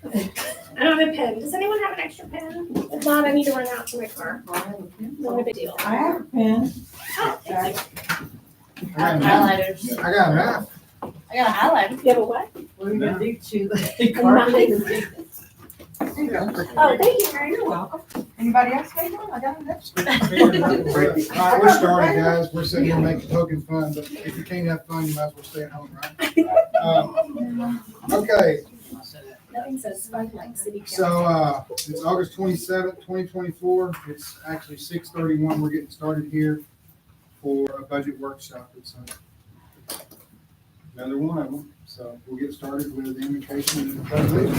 I don't have a pen. Does anyone have an extra pen? If not, I need to run out to my car. Not a big deal. I have a pen. Oh, thank you. I got an Highlighters. I got an app. I got a highlighter. You have a what? We're gonna do two. Oh, thank you, Mary. You're welcome. Anybody else need one? I got an extra. All right, we're starting, guys. We're sitting here making token fun, but if you can't have fun, you might as well stay at home, right? Okay, Nothing says fun like city council. so, it's August 27th, 2024. It's actually 6:31. We're getting started here for a budget workshop. It's another one of them. So we'll get started with the invocation and the pledge.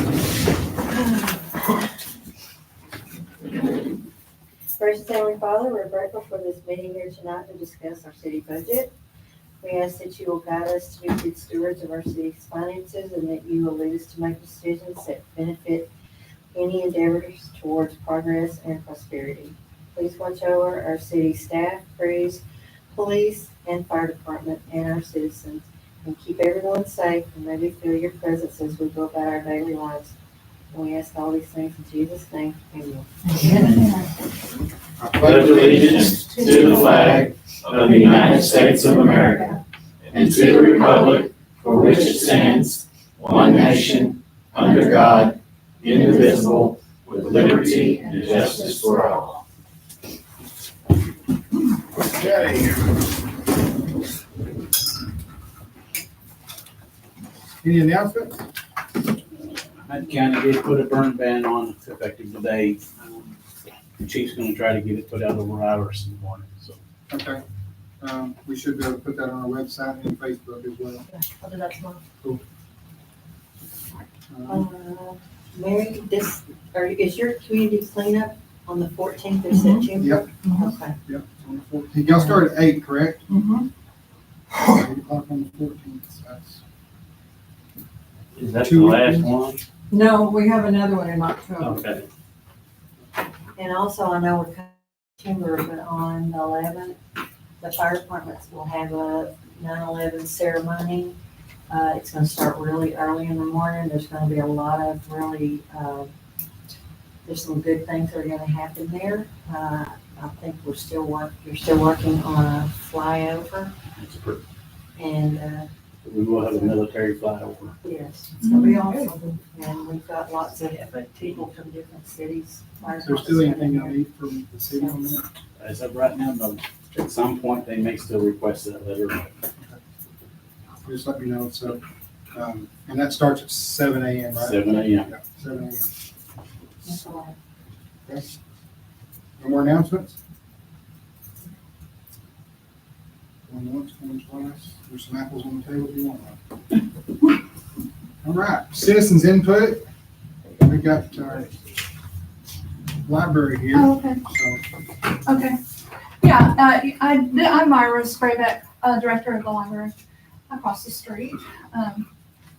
Gracious Heavenly Father, we're grateful for this meeting here tonight to discuss our city budget. We ask that you will guide us to be good stewards of our city's finances and that you will lead us to make decisions that benefit any endeavors towards progress and prosperity. Please watch over our city staff, crews, police, and fire department, and our citizens, and keep everyone safe, and may we feel your presence as we go about our daily lives. And we ask all these things in Jesus' name. Amen. I pledge allegiance to the flag of the United States of America and to the republic for which it stands, one nation, under God, indivisible, with liberty and justice for all. Okay. Any announcements? Hyde County did put a burn ban on effective today. The chief's gonna try to get it put out over hours in the morning, so. Okay. We should be able to put that on our website and Facebook as well. I'll do that tomorrow. Cool. Mary, is your community cleanup on the 14th of September? Yep, Okay. yep. On the 14th. Y'all start at 8, correct? Mm-hmm. 8 o'clock on the 14th. So that's Is that the 2 last weekends? one? No, we have another one in October. Okay. And also, I know we're kind of timber, but on the 11th, the fire departments will have a 9/11 ceremony. It's gonna start really early in the morning. There's gonna be a lot of really, there's some good things that are gonna happen there. I think you're still working on a flyover, and, We will have a military flyover. yes, It's gonna be awesome. and we've got lots of people from different cities. Is there still anything y'all need from the city on that? As of right now, no. At some point, they may still request that letter. Just let me know. So, and that starts at 7 a.m., right? 7 a.m. Yeah, 7 a.m. Okay. No more announcements? Going once, going twice. There's some apples on the table if you want one. All right, citizens input. We got our library here. Oh, okay, So, okay. Yeah, I'm Myra Spraybeck, director of the library across the street,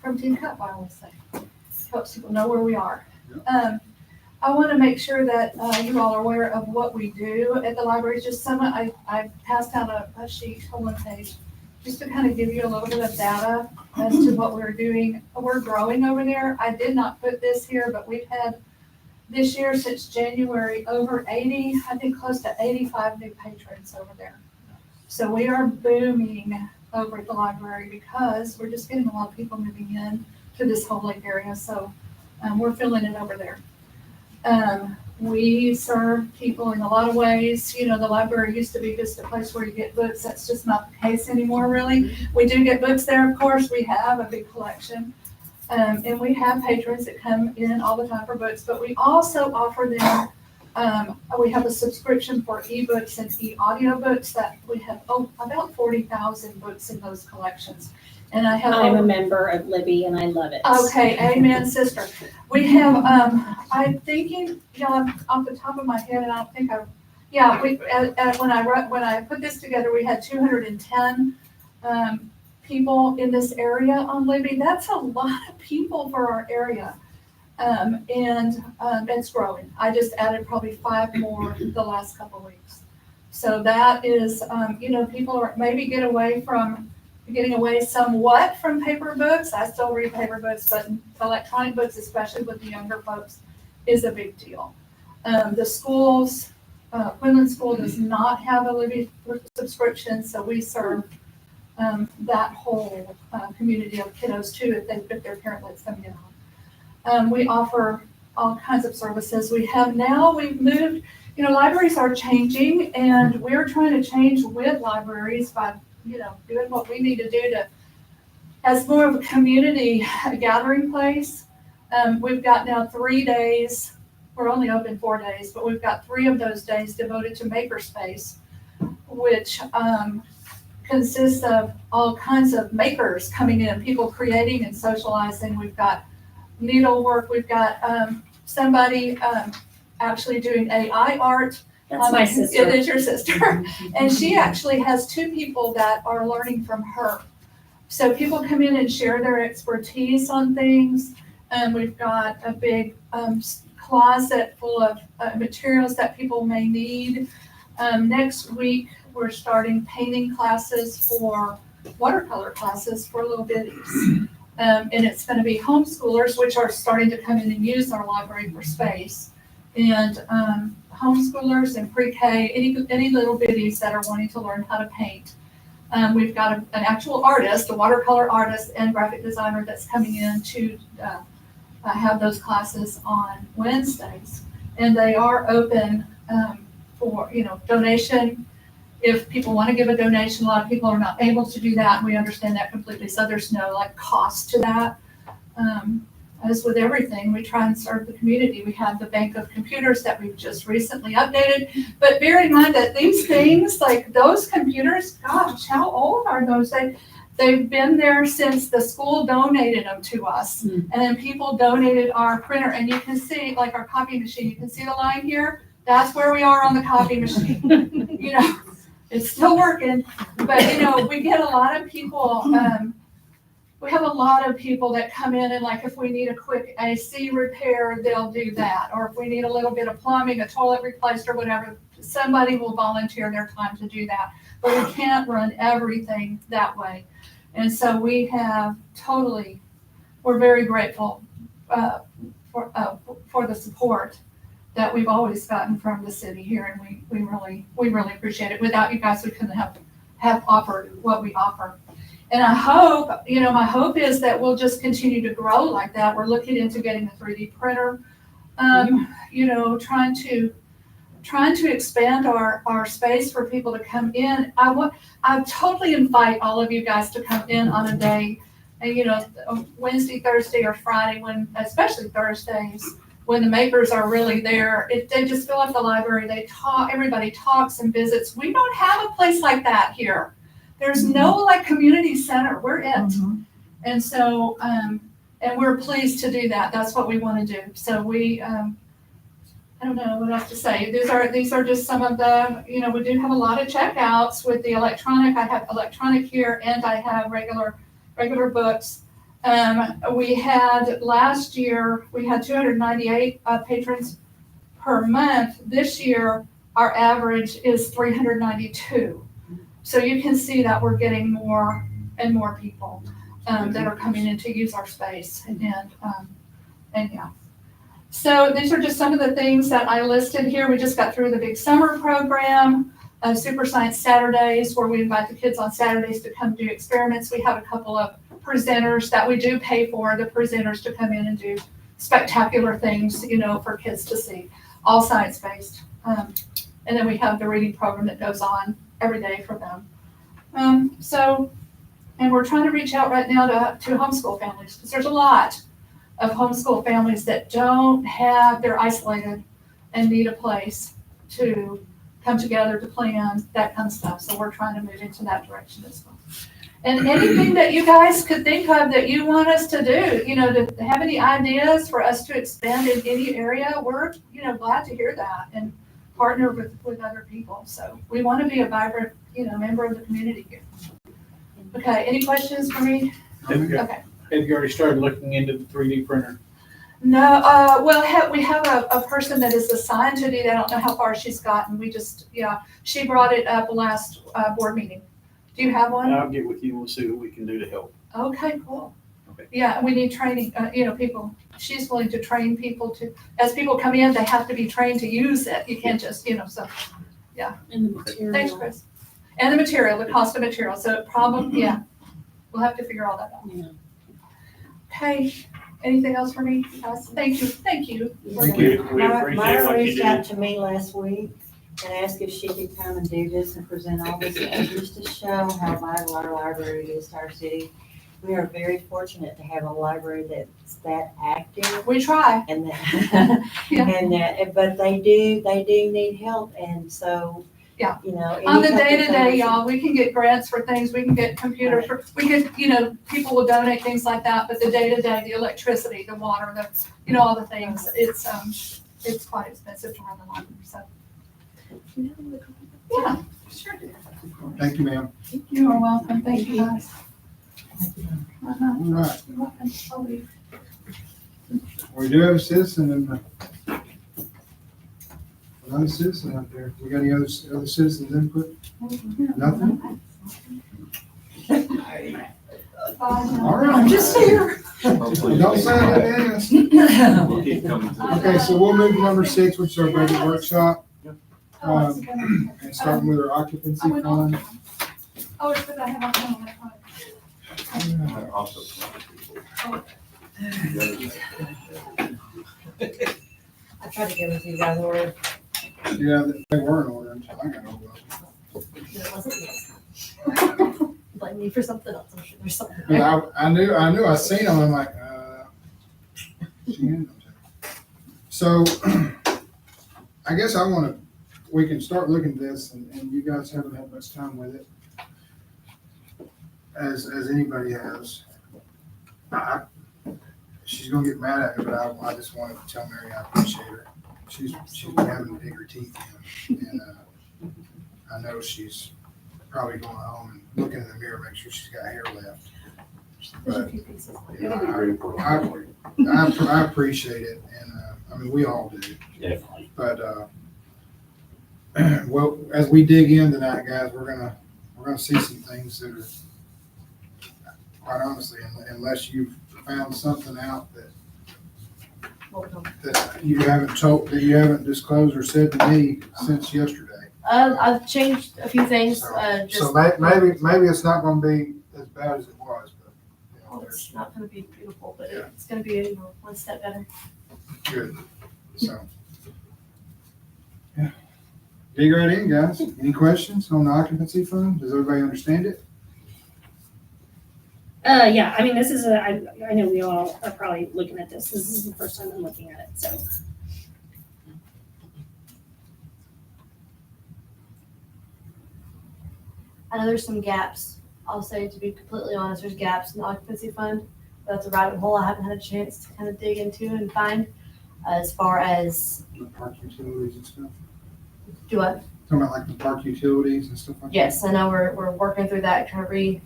from Tin Cup, I always say. Helps people know where we are. I want to make sure that you all are aware of what we do at the library. Just I passed out a sheet, a 1 page, just to kind of give you a little bit of data as to what we're doing. We're growing over there. I did not put this here, but we've had this year since January over 80, I think close to 85 new patrons over there. So we are booming over at the library because we're just getting a lot of people moving in to this whole lake area. So we're filling it over there. We serve people in a lot of ways. You know, the library used to be just a place where you get books. That's just not the case anymore, really. We do get books there, of course. We have a big collection. And we have patrons that come in all the time for books, but we also offer them, we have a subscription for ebooks and e-audiobooks that we have about 40,000 books in those collections. And I have. I'm a member of Libby and I love it. Okay, amen, sister. We have, I'm thinking, you know, off the top of my head, and I don't think when I put this together, we had 210 people in this area on Libby. That's a lot of people for our area. And it's growing. I just added probably 5 more the last couple of weeks. So that is, you know, people are maybe get away from, getting away somewhat from paper books. I still read paper books, but electronic books, especially with the younger folks, is a big deal. The schools, Quinlan School does not have a Libby subscription, so we serve that whole community of kiddos too, if their parent lets them get on. We offer all kinds of services. We've moved, libraries are changing, and we're trying to change with libraries by, doing what we need to do to, as more of a community gathering place. We've got now 3 days, we're only open 4 days, but we've got 3 of those days devoted to makerspace, which consists of all kinds of makers coming in, people creating and socializing. We've got needlework, we've got somebody actually doing AI art. That's my sister. It is your sister. And she actually has 2 people that are learning from her. So people come in and share their expertise on things. And we've got a big closet full of materials that people may need. Next week, we're starting painting classes watercolor classes for little bitties. And it's going to be homeschoolers, which are starting to come in and use our library for space. And homeschoolers and pre-K, any little bitties that are wanting to learn how to paint. We've got an actual artist, a watercolor artist and graphic designer that's coming in to have those classes on Wednesdays. And they are open for, donation. If people want to give a donation, a lot of people are not able to do that, and we understand that completely. So there's no cost to that. As with everything, we try and serve the community. We have the bank of computers that we've just recently updated. But bear in mind that these things, like those computers, gosh, how old are those? They've been there since the school donated them to us. And then people donated our printer. And you can see, our copy machine, you can see the line here. That's where we are on the copy machine. It's still working. But, we get a lot of people, we have a lot of people that come in and if we need a quick AC repair, they'll do that. Or if we need a little bit of plumbing, a toilet replaced or whatever, somebody will volunteer their time to do that. But we can't run everything that way. And so we have we're very grateful for the support that we've always gotten from the city here. And we really appreciate it. Without you guys, we couldn't have offered what we offer. And I hope, my hope is that we'll just continue to grow like that. We're looking into getting a 3D printer, trying to expand our space for people to come in. I totally invite all of you guys to come in on a day, and Wednesday, Thursday, or Friday, especially Thursdays, when the makers are really there. They just fill up the library. They talk. Everybody talks and visits. We don't have a place like that here. There's no community center. We're it. And so, and we're pleased to do that. That's what we want to do. So we, I don't know what else to say. These are just some of the, we do have a lot of checkouts with the electronic. I have electronic here, and I have regular books. We had last year, we had 298 patrons per month. This year, our average is 392. So you can see that we're getting more and more people that are coming in to use our space. And yeah. So these are just some of the things that I listed here. We just got through the big summer program, Super Science Saturdays, where we invite the kids on Saturdays to come do experiments. We have a couple of presenters that we do pay for, the presenters to come in and do spectacular things, for kids to see, all science-based. And then we have the reading program that goes on every day for them. And we're trying to reach out right now to homeschool families, because there's a lot of homeschool families that they're isolated and need a place to come together to plan, that kind of stuff. So we're trying to move into that direction as well. And anything that you guys could think of that you want us to do, to have any ideas for us to expand in any area, we're, glad to hear that and partner with other people. So we want to be a vibrant, member of the community here. Okay, any questions for me? Okay. Have you already started looking into the 3D printer? No, we have a person that is assigned to do that. I don't know how far she's gotten. She brought it up last board meeting. Do you have one? I'll get with you, we'll see what we can do to help. Okay, cool. Okay. Yeah, and we need training, people, she's willing to train people as people come in, they have to be trained to use it. You can't just, so, And the material. thanks, Chris. And the material, the cost of material, so yeah, we'll have to figure all that out. Yeah. Okay, anything else for me? Guys? Thank you. Thank you. We Myra appreciate what you reached do. out to me last week and asked if she could come and do this and present all this, just to show how vital our library is to our city. We are very fortunate to have a library that's that active We try. and that, Yeah. and that, but they do need help, and so. Yeah. You know. On the any help that day-to-day, comes- y'all, we can get grants for things, we can get computers, people will donate things like that, but the day-to-day, the electricity, the water, all the things, it's quite expensive to run the library, so. Yeah, sure. Thank you, ma'am. You are welcome, thank you guys. Uh-huh. All right. You're welcome. I'll leave. We do have a citizen another citizen out there. We got any other citizens input? Nothing? All right. I'm just here. Don't say that, Dennis. We'll keep coming to Okay, so we'll move to number 6, which is our budget workshop, Oh, it's gonna- and starting with our occupancy fund. Oh, it's because I have my phone. Also. I tried to give it to you guys already. Yeah, they were in order until I got over It wasn't this. Blame me for something else. I'm sure there's something. them. I knew I seen them, I'm like, she handed them to me. So, I guess we can start looking at this, and you guys haven't had much time with it, as anybody has. She's gonna get mad at me, but I just wanted to tell Mary I appreciate her. She's been having to dig her teeth in, and I know she's probably going home and looking in the mirror, make sure she's got hair left. There's a But few pieces. I appreciate it, and we all do. Definitely. But well, as we dig in tonight, guys, we're gonna see some things that are, quite honestly, unless you've found something out that you haven't disclosed or said to me since yesterday. I've changed a few things, So just, maybe it's not gonna be as bad as it was, but well, it's not gonna be beautiful, but Yeah. it's gonna be, one step better. good. So. Yeah. Dig right in, guys. Any questions on the occupancy fund? Does everybody understand it? Yeah, I mean, this is I know we all are probably looking at this. This is the first time I'm looking at it, so. I know there's some gaps. I'll say, to be completely honest, there's gaps in the occupancy fund. That's a rabbit hole I haven't had a chance to kind of dig into and find, as far as, The park utilities and stuff? do I? Talking about like the park utilities and stuff like that? Yes, I know we're working through that, trying to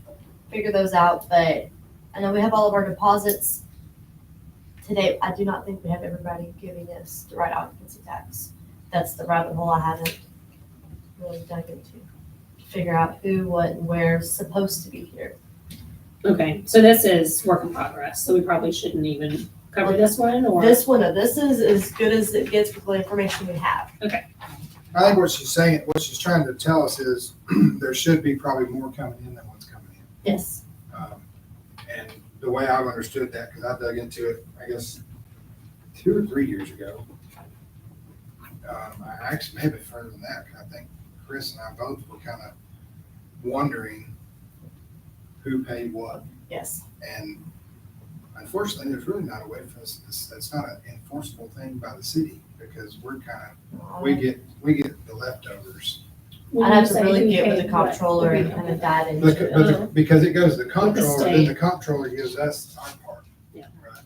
figure those out, but I know we have all of our deposits. Today, I do not think we have everybody giving us the right occupancy tax. That's the rabbit hole I haven't really dug into. Figure out who, what, and where is supposed to be here. Okay, so this is work in progress, so we probably shouldn't even cover this one, or? This one, this is as good as it gets with the information we have. I think what she's trying to tell us is there should be probably more coming in than what's coming in. Yes. And the way I've understood that, because I dug into it, I guess, 2 or 3 years ago. I actually maybe further than that, because I think Chris and I both were kind of wondering who paid what. Yes. And unfortunately, there's really not a way for us, that's not an enforceable thing by the city, because we're kind of, we get the leftovers. When I'd you have to say really who get with paid the what, comptroller would and be- kind of dive into But it. because it goes to the comptroller, then state. the comptroller gives us our part. Yeah. Right.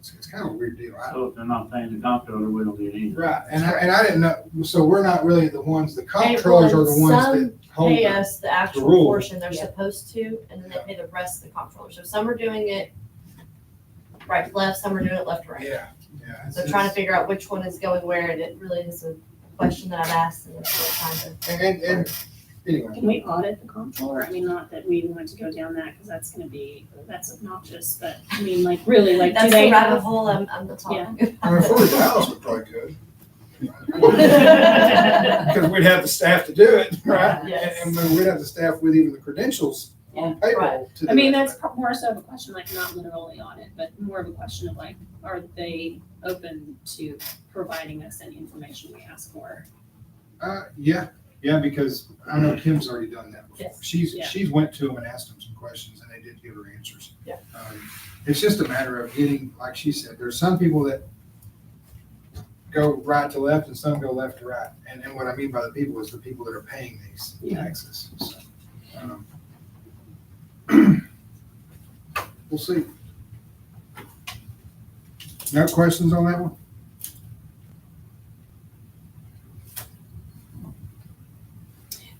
So it's kind of a weird deal. So if they're not paying the comptroller, we don't get anything. Right, and I didn't know, so we're not really the ones, the comptrollers are the ones that hold Pay it. us the actual rule. portion they're Yeah. supposed to, and then they pay the rest of the comptroller. So some are doing it right to left, some are doing it left to right. Yeah. So trying to figure out which one is going where, and it really is a question that I've asked, and it's really trying to. And Anyway, Can we audit the comptroller? I mean, not that we want to go down that, because that's obnoxious, but I mean, like, really, like, do That's they the rabbit have? hole I'm not talking. I mean, if we were Dallas, we probably could. Because we'd have the staff to do it, right? Yes. And then we'd have the staff with even the credentials on payroll to do I mean, that. that's more so of a question, like, not literally audit, but more of a question of like, are they open to providing us any information we ask for? Yeah, because I know Kim's already done that before. Yes. She's went to them and asked them some questions, and they did give her answers. Yeah. It's just a matter of getting, like she said, there's some people that go right to left and some go left to right. And what I mean by the people is the people that are paying these Yeah. taxes. So, we'll see. No questions on that one?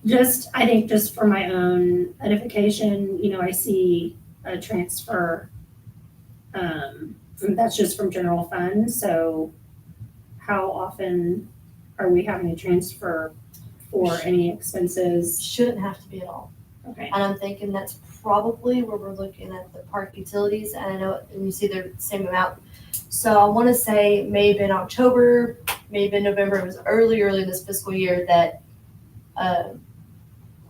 Just, I think just for my own edification, I see a transfer, that's just from general fund, so how often are we having a transfer for any expenses? Shouldn't have to be at all. Okay, And I'm thinking that's probably where we're looking at the park utilities, and I know, and you see they're the same amount. So I wanna say maybe in October, maybe in November, it was early in this fiscal year that,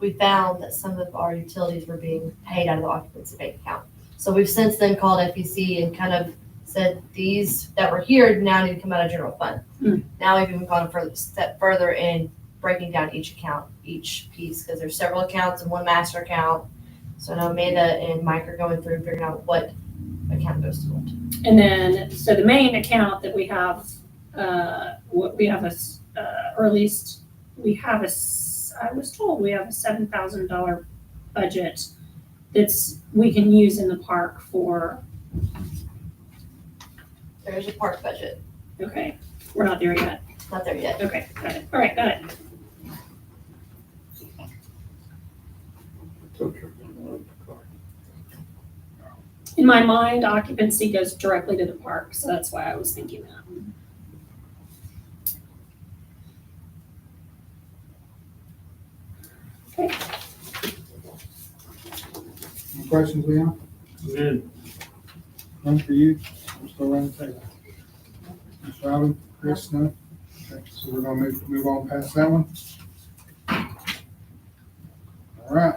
we found that some of our utilities were being paid out of the occupancy bank account. So we've since then called FEC and kind of said these that were here now need to come out of general fund. Mm. Now we've even gone a step further in breaking down each account, each piece, because there's several accounts and one master account. So now Amanda and Mike are going through and figuring out what account goes to what. and then, so the main account that we have, or at least I was told we have a $7,000 budget we can use in the park for, There's a park budget, okay, we're not there yet. not there yet. Okay, got it. All right, got it. In my mind, occupancy goes directly to the park, so that's why I was thinking that. Okay, Any questions, Leon? Good. None for you? I'm still around the table. Ms. Robin, Chris, no? Okay, so we're gonna move on past that one. All right.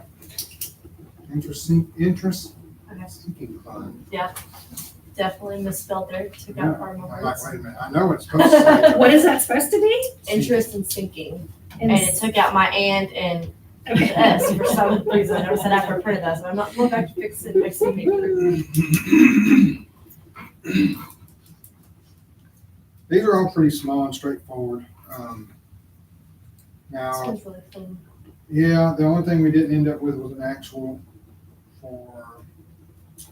Interesting Okay. sinking fund. Definitely misspelled there, took out part of my I'm like, words. wait a minute, I know it's supposed to say. what is that supposed to be? Interest and sinking, And and it took out my and the okay. S for some reason. I noticed that after I printed that, so I'm not going back to fix it, fix it. These are all pretty small and straightforward. This Now, one's really clean. yeah, the only thing we didn't end up with was an actual for the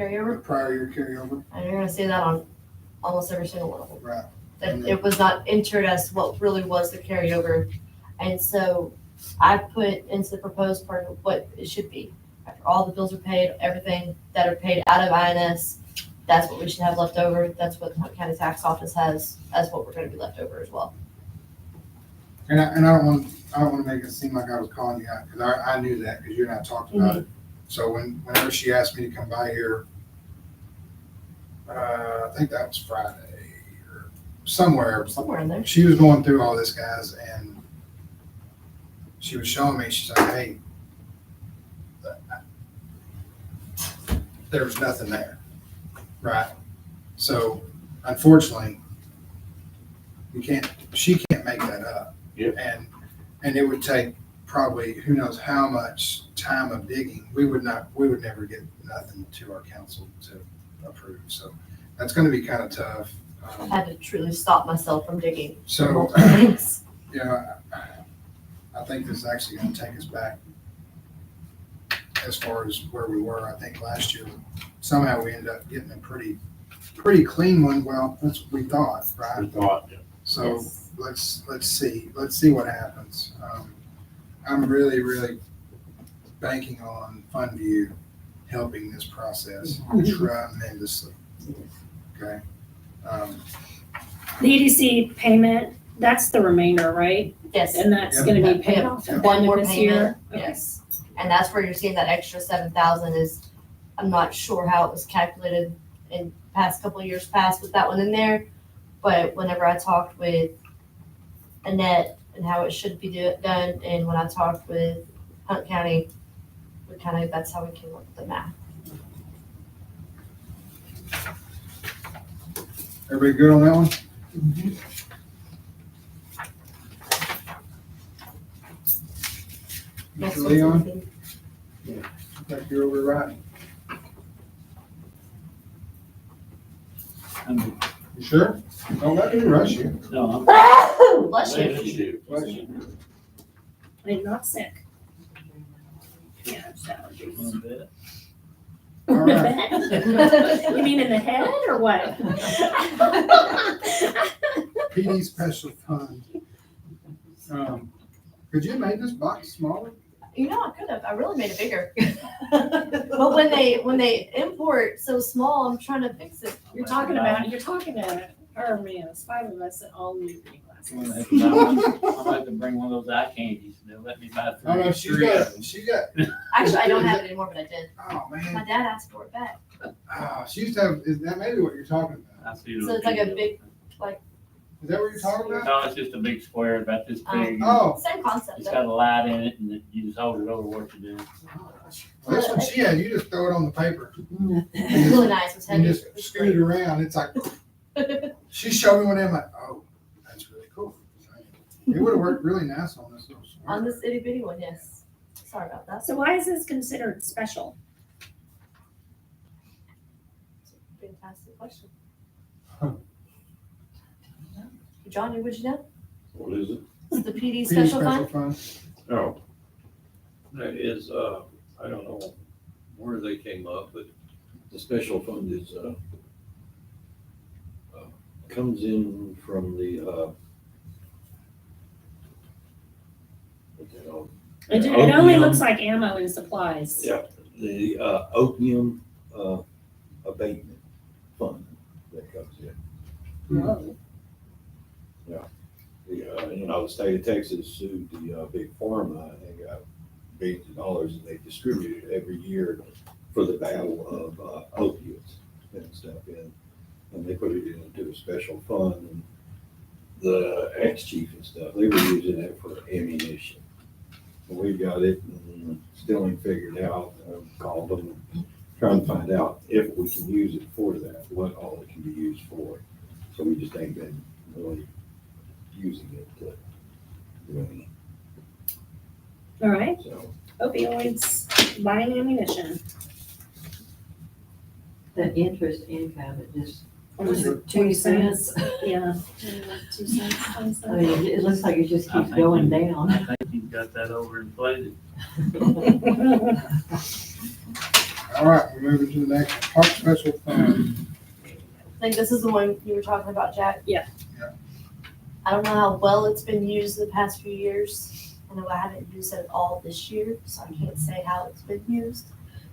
Carryover, prior year carryover. and you're gonna see that on almost every single one of them. Right. That it was not entered as what really was the carryover. And so I put into the proposed part of what it should be. After all the bills are paid, everything that are paid out of INS, that's what we should have left over. That's what the Hunt County Tax Office has, as what we're gonna be left over as well. And I don't want to make it seem like I was calling you out, because I knew that, because you and I talked about it. So whenever she asked me to come by here, I think that was Friday or somewhere. Somewhere in there. She was going through all this, guys, and she was showing me, she's like, hey, there was nothing there, right? So unfortunately, she can't make that up. Yep. And it would take probably, who knows how much time of digging. We would never get nothing to our council to approve. So that's gonna be kind of tough. I had to truly stop myself from digging. So, multiple things. yeah, I think this is actually gonna take us back as far as where we were. I think last year, somehow we ended up getting a pretty clean one. Well, that's what we thought, I right? thought, So Yes. let's see what happens. I'm really banking on FundView helping this process tremendously. Okay. The EDC payment that's the remainder, right? Yes, And that's Yep. gonna be paid Yep. off at the one end more of this payment, year? Okay. yes. And that's where you're seeing that extra 7,000 is, I'm not sure how it was calculated in past couple of years past with that one in there. But whenever I talked with Annette and how it should be done, and when I talked with Hunt County, that's how we came up with the math. Everybody good on that one? Next Mr. one's Leon, anything. looks like you're overriding. I'm- You sure? Don't let me rush you. No, Bless you. Bless you. I'm not sick. Yeah, it's allergies. I'm a bit. All right. You mean in the head or what? PD special fund. Could you make this box smaller? You know, I could have. I really made it bigger. But when they import so small, I'm trying to fix it. You're talking to her, man, it's 5 of us that all need reading Well, glasses. heck, I'm about to bring one of those eye candies. They'll let me buy Oh, no, three of them. she got, Actually, I don't have it anymore, but I did. oh, My man. dad asked for it back. She used to have, is that maybe what you're talking about? I see So those it's like a videos. big, Is that what you're talking about? No, it's just a big square about this big. Oh, same concept It's though. got a light in it and you just hold it over what you're doing. well, this one she had, you just throw it on the paper It's really nice. It's and heavy. just scoot it around. It's like, she showed me one of them, like, oh, that's really cool. It would have worked really nice on this little square. On this itty bitty one, yes. Sorry about that. So why is this considered special? Fantastic question. Huh. Johnny, would you know? What is it? It's the PD PD special fund? fund. Oh, that is, I don't know where they came up, but the special fund is, comes in from the, what the hell? It only Opium. looks like ammo and supplies. Yeah, the, opium, abatement fund that comes in. Whoa. The state of Texas sued the big pharma, and they got billions of dollars, and they distribute it every year for the battle of opiates and stuff in. And they put it into a special fund, and the ex-chief and stuff, they were using it for ammunition. And we got it and still ain't figured out, called them, trying to find out if we can use it for that, what all it can be used for. So we just ain't been really using it to do any, All right, so. opioids, buying ammunition. The interest income, it just, Was it 2 cents? Yeah. 2 cents, 1 I cent. mean, it looks like it just I keeps think going you- down. I think you've got that overinflated. All right, we're moving to the next one. Park special fund. I think this is the one you were talking about, Jack. Yeah. Yeah. I don't know how well it's been used the past few years. I know I haven't used it at all this year, so I can't say how it's been used.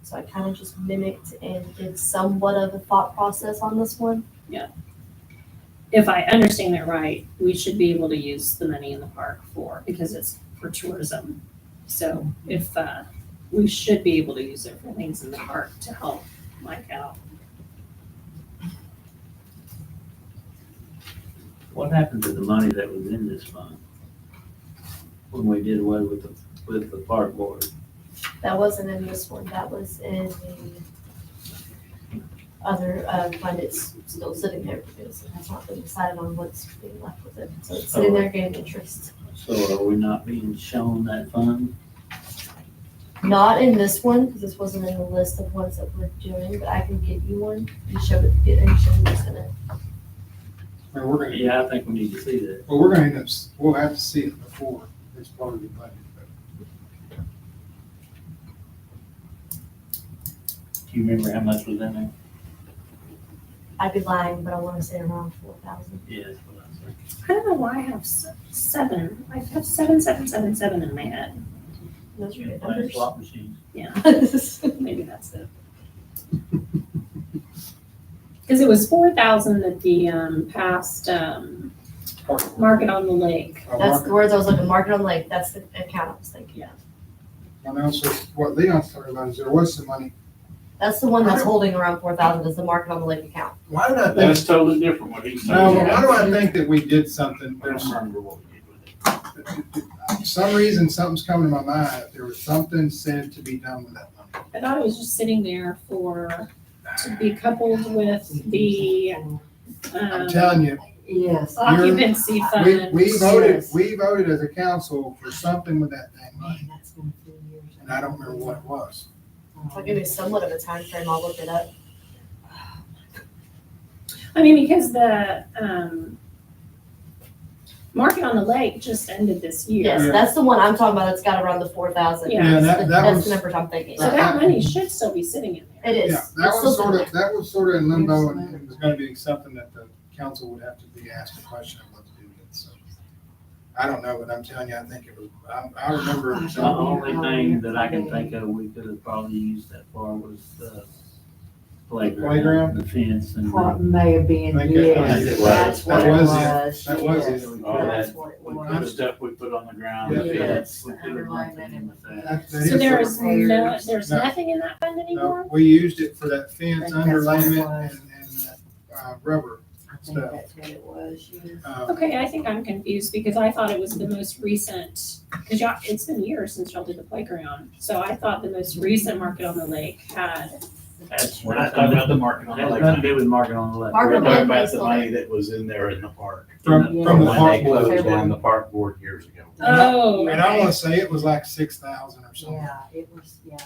So I kind of just mimicked and did somewhat of a thought process on this one. If I understand it right, we should be able to use the money in the park because it's for tourism. So if, we should be able to use it for things in the park to help Mike out. What happened to the money that was in this fund? When we did away with the park board? That wasn't in this one, that was in the other fund. It's still sitting there because it has not been decided on what's being left with it. So it's sitting there getting interest. So are we not being shown that fund? Not in this one, because this wasn't in the list of ones that we're doing, but I can get you one and show it, and show you what's in it. Or we're gonna, Yeah, I think we need to see that. well, we're gonna end up, we'll have to see it before it's part of the budget. but Do you remember how much was in there? I'd be lying, but I want to say around 4,000. Yeah, that's what I was thinking. I don't know why I have 7. I have 7777 in my head. Those are good Playing numbers. slot machines. Yeah, maybe that's it. Because it was 4,000 that the past Park. Market on the lake. uh, That's market. the words I was looking, market on the lake, that's the account I was thinking of. And also, what Leon's talking about is there was some money. That's the one that's holding around 4,000 is the market on the lake account. Why did I think, That's totally different what he's no, saying. why do I think that we did something? I don't There's remember what we did with it. for some reason, something's coming to my mind. There was something said to be done with that money. I thought it was just sitting there to be coupled with the, I'm telling you, Yes. occupancy we fund. voted, Yes. we voted as a council for something with that dang money, Man, that's been a few years. and I don't remember what it was. If I'll give you somewhat of a time frame, I'll look it up. I mean, because the, Market on the Lake just ended this year. Yes, Yeah. that's the one I'm talking about, that's got around the 4,000. Yeah. Yeah, that That's was, the numbers I'm thinking. So that money should still be sitting in there. It is. yeah, It's that still was sort sitting of, that was sort of in limbo, and it was gonna be something that the council would have to be asked a question of what to do with it, so. I don't know, but I'm telling you, I think it was, I remember. it was The only thing that I can think of we could have probably used that for was the Playground? the fence and. What may have been, I think it yes, was. that's what That it was was. That was yes, it. All That's that, what it we was. could have stuff we put on the ground. Yeah. we could have- Yes, we could have done something with that. That So is there sort is of- no, there's No. nothing in that fund No, anymore? we used it for that fence I think that's what it underlayment was. and rubber. I think that's what it was, yes. Okay, I think I'm confused because I thought it was the most recent, because y'all, it's been years since y'all did the playground. So I thought the most recent Market on the Lake had, That's We're what not talking about the market on the Has lake. nothing to do with market on the left. Market We're on the talking lake about is the still money there. that was in there in the park. From Yeah. the When park they closed board. down the park board years ago. oh, And I wanna okay. say it was like 6,000 or something. Yeah, it was, yeah.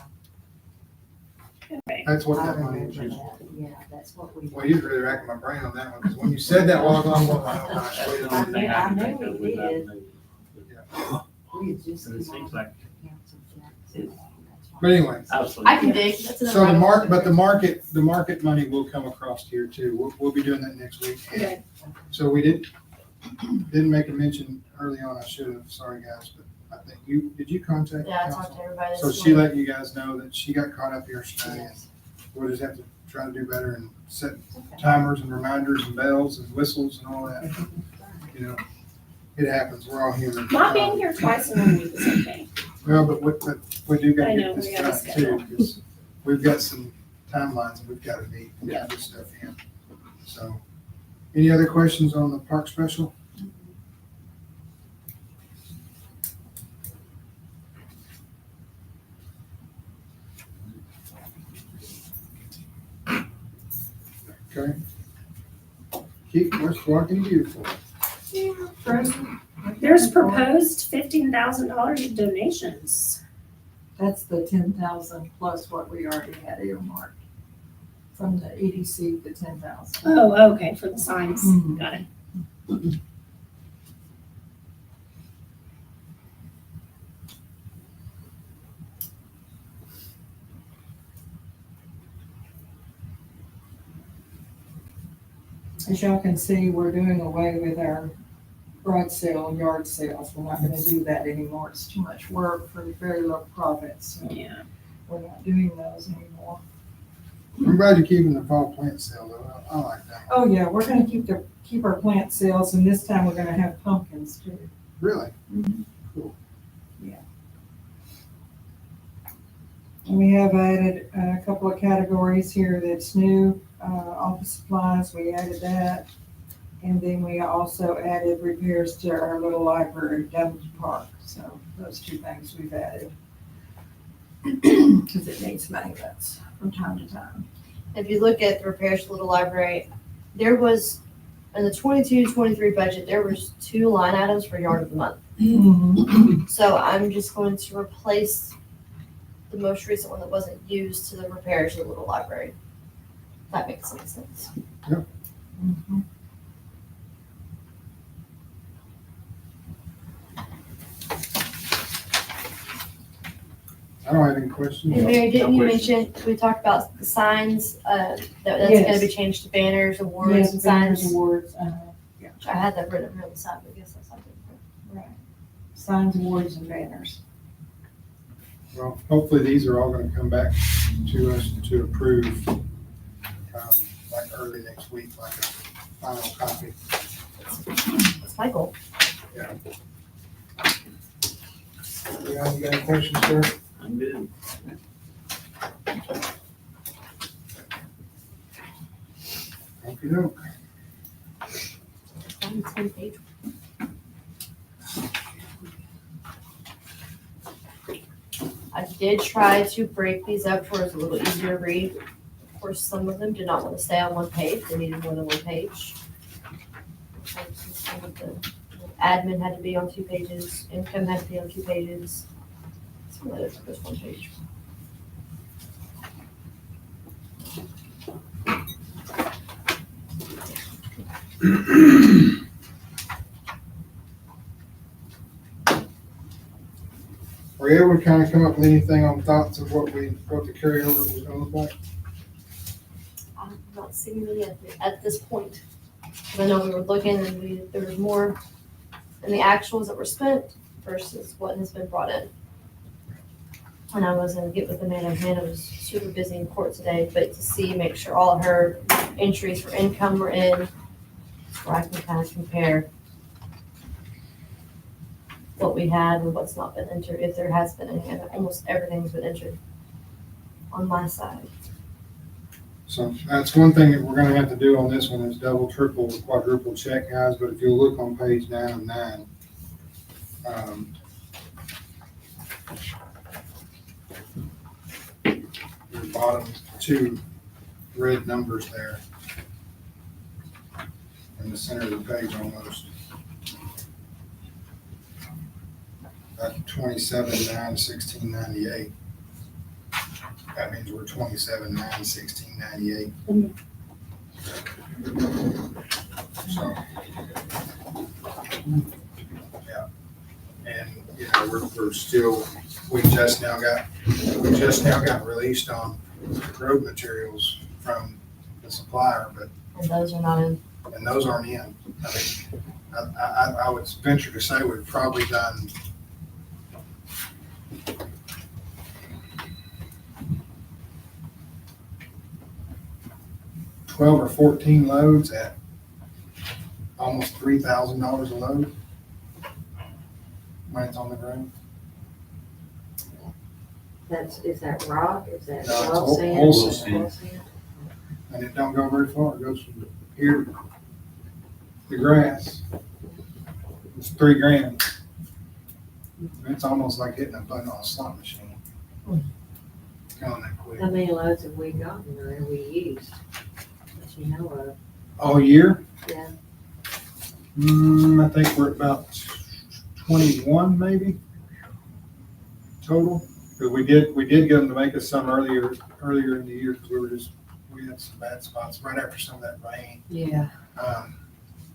Okay. That's what I that money remember was. that. Yeah, that's what we. Well, you was really racking my brain on that one, because when you said that while ago, I'm going, oh gosh, That's wait the a only minute. thing I can I think know of we with that did. move. We had just. So it seems like Council Jackson. But anyway, absolutely. I can dig, that's another. so the item. mark, but the market money will come across here too. We'll be doing that next week. Okay. So we didn't make a mention early on, I should have, sorry guys, but I think did you contact the Yeah, I talked council? to everybody So this she morning. let you guys know that she got caught up here today, and we'll just have to try to do better and set timers and reminders and bells and whistles and all that. You know, it happens, we're all human. Not being here twice in a week is okay. Well, but we do I gotta know, get we this gotta done schedule. too, because we've got some timelines that we've gotta meet and get this stuff in. So, any other questions on the park special? Okay. Keith, what can you do for us? There's proposed $15,000 donations. That's the 10,000 plus what we already had earmarked. From the EDC, the 10,000. Oh, okay, for the signs. Mhm. Got it. As y'all can see, we're doing away with our garage sale and yard sales. We're not gonna do that anymore. It's too much work for very low profits. So Yeah. we're not doing those anymore. I'm glad you're keeping the fall plant sale though, I like that. Oh, yeah, we're gonna keep our plant sales, and this time we're gonna have pumpkins too. Really? And we have added a couple of categories here that's new, office supplies, we added that. And then we also added repairs to our little library down at the park, so those two things we've added. Cause it needs maintenance from time to time. If you look at the repairs to the little library, there was, in the 22-23 budget, there was 2 line items for yard of the month. So I'm just going to replace the most recent one that wasn't used to the repairs of the little library. If that makes any sense. Mhm. I don't have any questions. And Mary, didn't No you questions. mention, we talked about the signs, that's Yes. gonna be changed to banners, awards, Yes, and banners, signs? awards, I had that written here on the side, but I guess that's not good. right. Signs, awards, and banners. Well, hopefully these are all gonna come back to us to approve, like early next week, like a final copy. That's my goal. Yeah, you got any questions, sir? I'm good. Okey-doke. On 10 page. I did try to break these up for it's a little easier to read. Of course, some of them did not want to stay on one page, they needed more than one page. Some of the admin had to be on 2 pages, income had to be on 2 pages. Some of those are just 1 page. Were you able to kind of come up with anything on thoughts of what the carryover was gonna look like? I'm not seeing any at this point. 'Cause I know we were looking and there was more in the actuals that were spent versus what has been brought in. And I was gonna get with Amanda. Amanda was super busy in court today, but to see, make sure all her entries for income were in, where I can kind of compare what we had and what's not been entered, if there has been any, and almost everything's been entered on my side. So that's one thing that we're gonna have to do on this one is double, triple, quadruple check, guys, but if you look on page 9 of 9, your bottom 2 red numbers there in the center of the page almost. That 27,916.98. That means we're 27,916.98. So, yeah, and you know we're still we just now got released on road materials from the supplier, but And those are not in. and those aren't in. I mean, I would venture to say we've probably done 12 or 14 loads at almost $3,000 a load when it's on the ground. Is that rock, is that No, it's wall sand? whole sand. Wall sand? And it don't go very far. It goes from here to the grass. It's $3,000. It's almost like hitting a button on a slot machine. Going that quick. How many loads have we gotten or have we used? That you know of? All year? Yeah. I think we're about 21 maybe total. Because we did get them to make us some earlier in the year because we had some bad spots right after some of that rain. Yeah.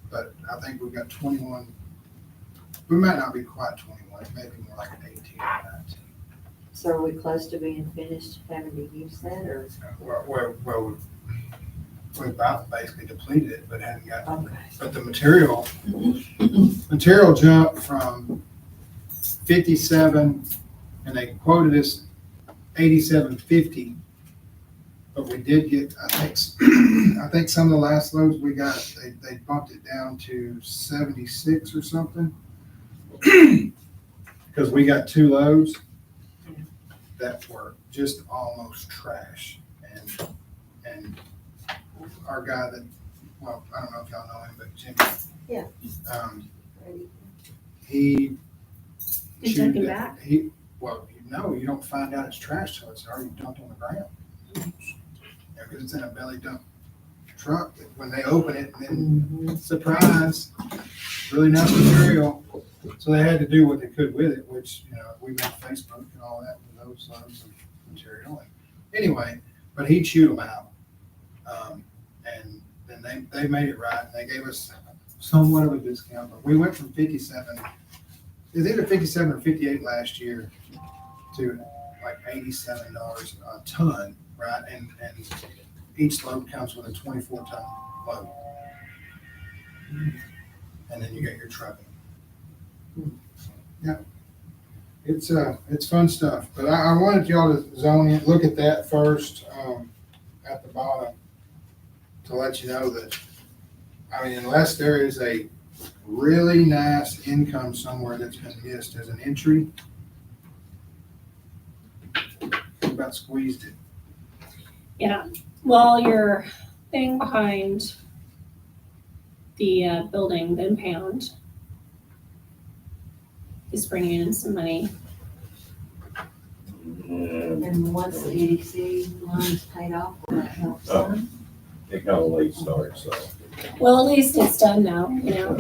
But I think we've got 21. We might not be quite 21, maybe more like an 18 or 19. So are we close to being finished having to use that or? Well, we've about basically depleted it, but hadn't got. Okay. But the material jumped from 57, and they quoted us 87.50. But we did get, I think some of the last loads we got, they bumped it down to 76 or something. Because we got 2 loads that were just almost trash. And our guy that, well, I don't know if y'all know him, but Jimmy. Yeah. He. You took him back? Well, you don't find out it's trash till it's already dumped on the ground. Yeah, because it's in a belly dump truck. When they open it, and then surprise, really nice material. So they had to do what they could with it, which, we made Facebook and all that with those loads of material. And anyway, but he chewed them out. And then they made it right. And they gave us somewhat of a discount. But we went from 57, it was either 57 or 58 last year to like $87 a ton, right? And each load comes with a 24-ton load. And then you get your trucking. Yeah. It's fun stuff. But I wanted y'all to zone in, look at that first at the bottom to let you know that I mean, unless there is a really nice income somewhere that's been missed as an entry, about squeezed it. Yeah, well, your thing behind the building, the impound, is bringing in some money. And once the EDC loan is paid off, will that help some? It got a late start, so. Well, at least it's done now, you know,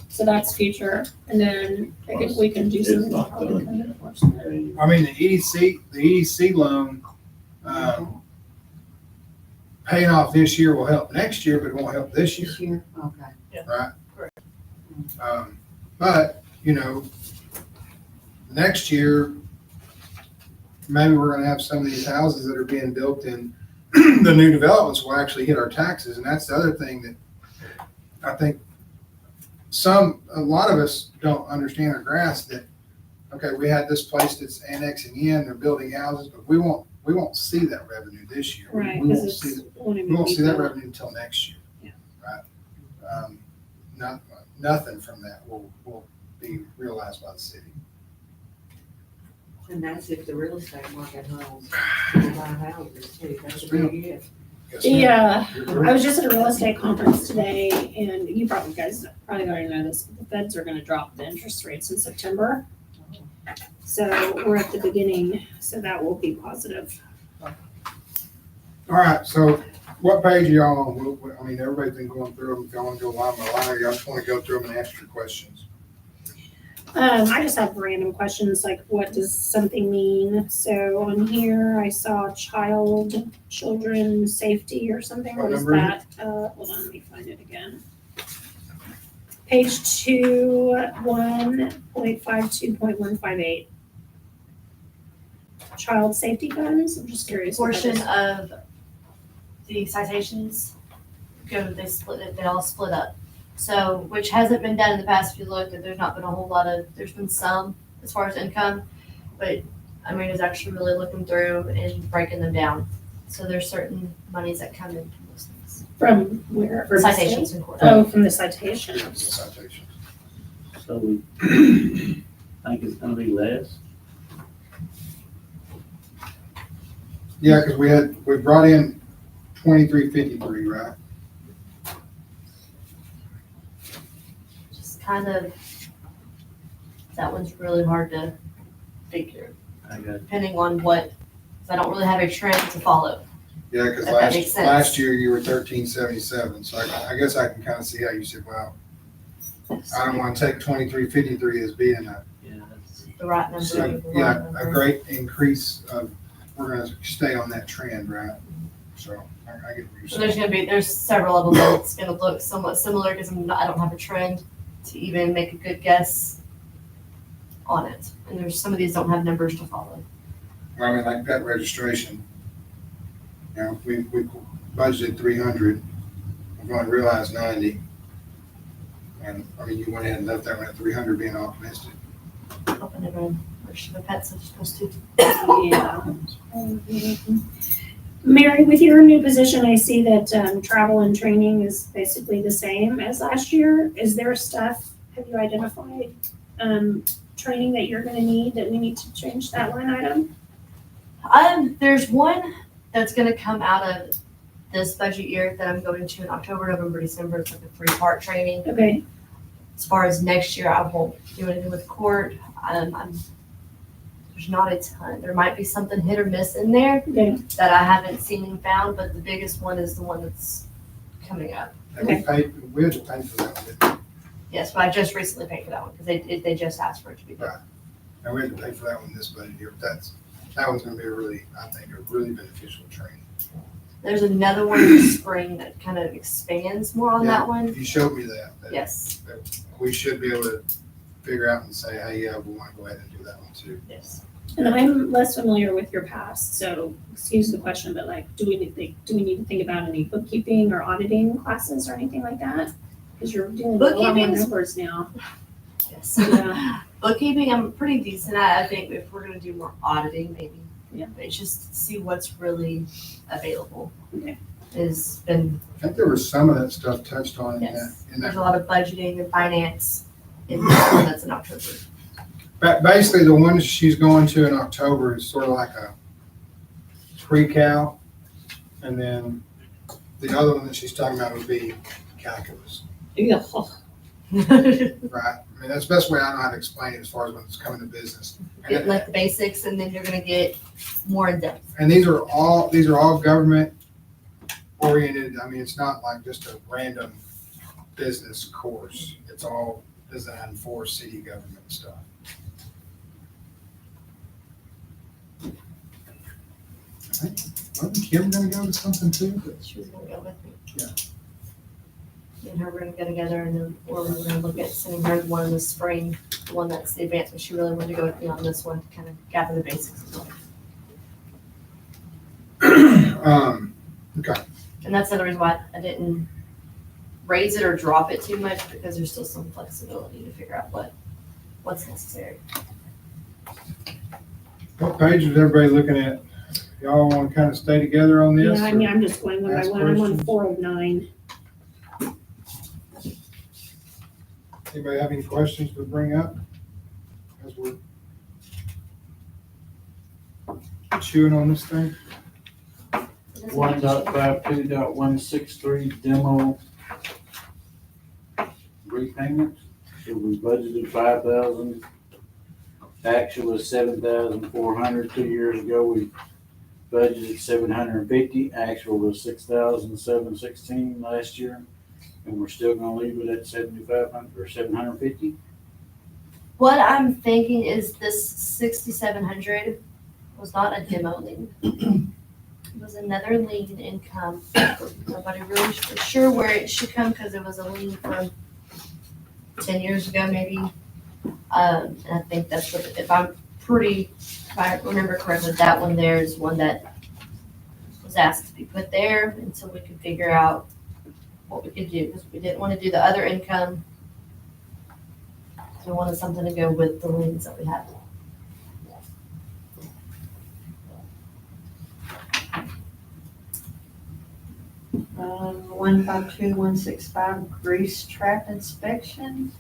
so that's future. And then I think we can do It's something. not probably done. kind of enforcement. I mean, the EDC loan, paying off this year will help next year, but it won't help this year, This year, okay. right? Correct. But, you know, next year, maybe we're gonna have some of these houses that are being built in the new developments will actually hit our taxes, and that's the other thing that I think a lot of us don't understand or grasp that, okay, we had this place that's annexing in, they're building houses, but we won't see that revenue this year. Right, We because won't see, it's. won't even we won't be see that built. revenue until next year. Yeah. Right? Nothing from that will be realized by the city. And that's if the real estate market holds, people buy houses too, that's a big if. Yes, ma'am. Yeah, You're I correct. was just at a real estate conference today, and you guys probably already know this, but the feds are gonna drop the interest rates in September. So we're at the beginning, so that will be positive. All right, so what page are y'all on? I mean, everybody's been going through them. If y'all want to go line by line, or y'all just want to go through them and answer your questions? I just have random questions, like what does something mean? So on here, I saw children safety or something. What What is number is that? Hold on, let me find it again. Page 1.52.158. Child safety guns, I'm just curious. what that Portion is. of the citations they all split up. So, which hasn't been done in the past, if you look, there's not been a whole lot of, there's been some as far as income, but Amina's actually really looking through and breaking them down. So there's certain monies that come in from those things. From where? From the state? Citations in court. Oh, from the citations. Citations. So we think it's gonna be less. Yeah, because we brought in 2353, right? Just kind of, that one's really hard to figure, I got depending on what, 'cause I don't really have a trend to follow. Yeah, because If that makes sense. last year you were 1377, so I guess I can kind of see how you said, well, I don't want to take 2353 as being a The right number. So, the wrong yeah, number. a great increase of, we're gonna stay on that trend, right? So, I get what you're So there's saying. there's several of them that's gonna look somewhat similar, because I don't have a trend to even make a good guess on it. And there's, some of these don't have numbers to follow. I mean, like pet registration, you know, we budgeted 300, we're gonna realize 90. And, I mean, you went ahead and left that one at 300 being optimistic. Hoping everyone, or should the pets are supposed to. Yeah. Mary, with your new position, I see that travel and training is basically the same as last year. Is there stuff, have you identified, training that you're gonna need, that we need to change that line item? There's one that's gonna come out of this budget year that I'm going to in October, November, December. It's like a 3-part training. Okay, As far as next year, I won't do anything with court. There's not a ton. There might be something hit or miss in there okay. that I haven't seen and found, but the biggest one is the one that's coming up. And we had to pay for that one, didn't Yes, but I just recently paid for that one because they just asked for it to be done. Right. we? And we had to pay for that one this budget year, but that one's gonna be I think, a really beneficial training. There's another one in the spring that kind of expands more on that one. You showed me that. Yes, We should be able to figure out and say, hey, yeah, we want to go ahead and do that one too. yes. And I'm less familiar with your past, so excuse the question, but like, do we need to think about any bookkeeping or auditing classes or anything like that? Because you're dealing with a lot more Bookkeeping's- numbers now. Yes. Yeah. Bookkeeping, I'm pretty decent at. I think if we're gonna do more auditing, maybe. Yeah. But it's just see what's really available. Okay. has been, I think there was some of that stuff touched on in that, yes, in there's that. a lot of budgeting and finance in this one that's in October. Basically, the one she's going to in October is sort of like a pre-cal. And then the other one that she's talking about would be calculus, Yeah. right? I mean, that's the best way I know how to explain it as far as when it's coming to business. Get like the basics, and then you're gonna get more in depth. And these are all government oriented. I mean, it's not like just a random business course. It's all designed for city government stuff. I think, wasn't Kim gonna go to something too? She was gonna go with me. Yeah. Me and her were gonna go together, and then, or we were gonna look at sending her the one in the spring, the one that's the advanced, but she really wanted to go with me on this one to kind of gather the basics as well. Okay. And that's another reason why I didn't raise it or drop it too much, because there's still some flexibility to figure out what's necessary. What page is everybody looking at? Y'all want to kind of stay together on this? Yeah, I mean, I'm just going one by ask one. I'm on questions? 409. Anybody have any questions to bring up? As we're chewing on this thing? 1.52.163 demo repayment. So we budgeted 5,000. Actual was 7,400. 2 years ago, we budgeted 750. Actual was 6,716 last year. And we're still gonna leave it at 7,500 or 750. What I'm thinking is this 6,700 was not a demo lien. It was another lien income. Nobody really was sure where it should come, because it was a lien from 10 years ago, maybe. And I think that's what, if I remember correctly, that one there is one that was asked to be put there until we could figure out what we could do, because we didn't want to do the other income. So we wanted something to go with the liens that we had. 152-165 grease trap inspection.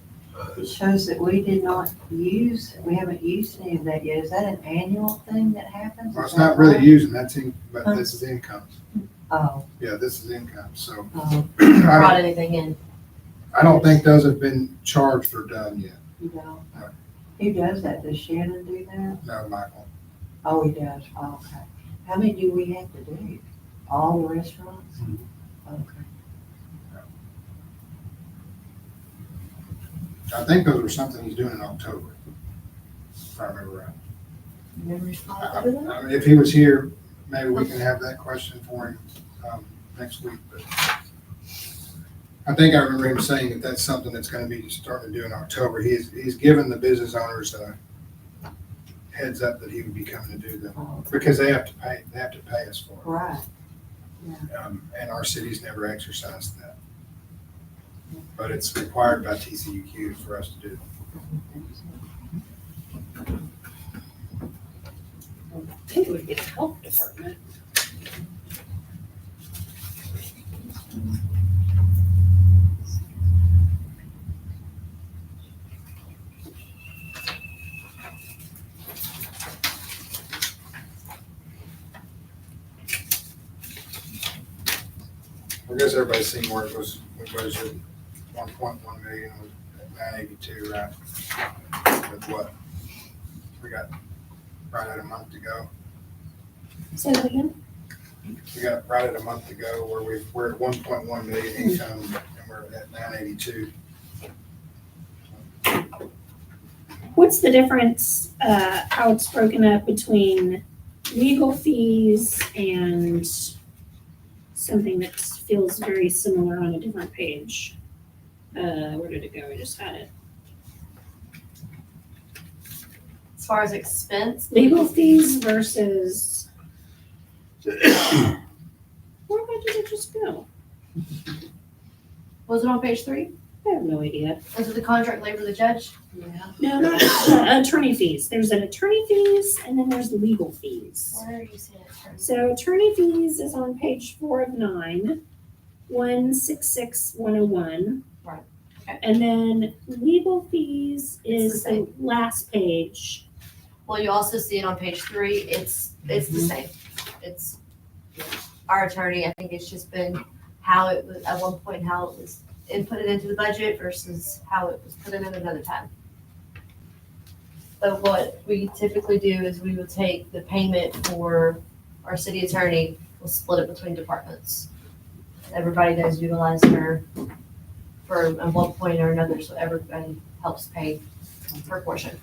It shows that we haven't used any of that yet. Is that an annual thing that happens? Well, Is it's not that really right? using, but this is income. Oh, Yeah, this is income, so oh, Brought anything in. I don't think those have been charged or done yet. you don't? No. Who does that? Does Shannon do that? No, Michael. Oh, he does. Oh, okay. How many do we have to do? All the restaurants? Okay. I think those were something he's doing in October, if I remember right. Memory spot over there? I mean, if he was here, maybe we can have that question for him next week, but I think I remember him saying that that's something that's gonna be starting to do in October. He's given the business owners a heads up that he would be coming to do them, Oh, because they have to pay us for it. right. And our city's never exercised that. But it's required by TCUQ for us to do. I think it would be the health department. I guess everybody's seen where it was, we budgeted 1.1 million, was at 982, right? With what? We got right at a month to go. Say that again? We got right at a month to go where we're at 1.1 million income and we're at 982. What's the difference, how it's broken up between legal fees and something that feels very similar on a different page? Where did it go? I just had it. As far as expense. Legal fees versus. Where did it just go? Was it on page 3? I have no idea. Is it the contract labor, the judge? No, not attorney fees. There's an attorney fees and then there's legal fees. Where are you seeing it? Terry? So attorney fees is on page 4 of 9, 166, 101. Right. Okay. And then legal fees It's is the the last page. Well, you also see it on page 3. It's the same. It's our attorney. I think it's just been how it was at one point, how it was inputted into the budget versus how it was put in at another time. But what we typically do is we will take the payment for our city attorney, we'll split it between departments. Everybody does utilize her for at one point or another, so everybody helps pay her portion.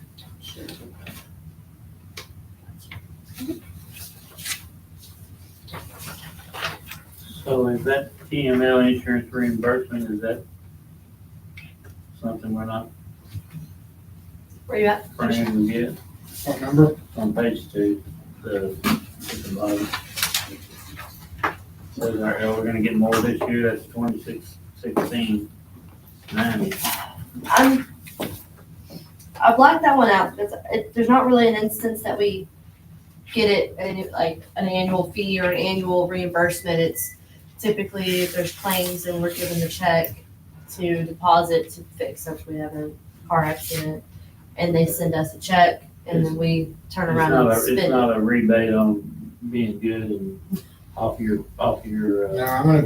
So is that TML insurance reimbursement, is that something we're not Where you at? trying to get? What number? On page 2, the bottom. Says we're gonna get more this year, that's 261690. I blacked that one out because there's not really an instance that we get it like an annual fee or an annual reimbursement. It's typically if there's claims and we're given the check to deposit to fix if we have a car accident, and they send us a check and then we turn around and spend It's it. not a rebate on being good and off your, No, I'm gonna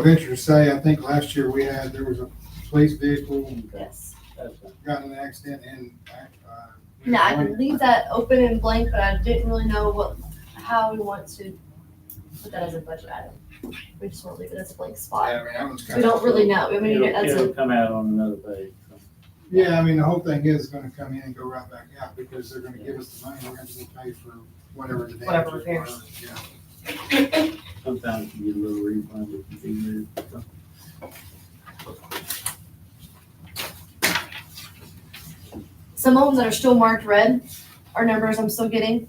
venture to say, I think last year there was a police vehicle Yes. that's got in an accident and, Now I can leave that open and blank, but I didn't really know how we want to put that as a budget item. We just want to leave it as a blank yeah, spot. I mean, that one's We kind of. don't really know. I mean, that's it'll a, come out on another page. So. Yeah, I mean, the whole thing is gonna come in and go right back out because they're gonna give us the money, we're gonna get paid for whatever the Whatever damages repairs. were. Yeah. Sometimes you get a little refund if you do this. So. some of them that are still marked red are numbers I'm still getting.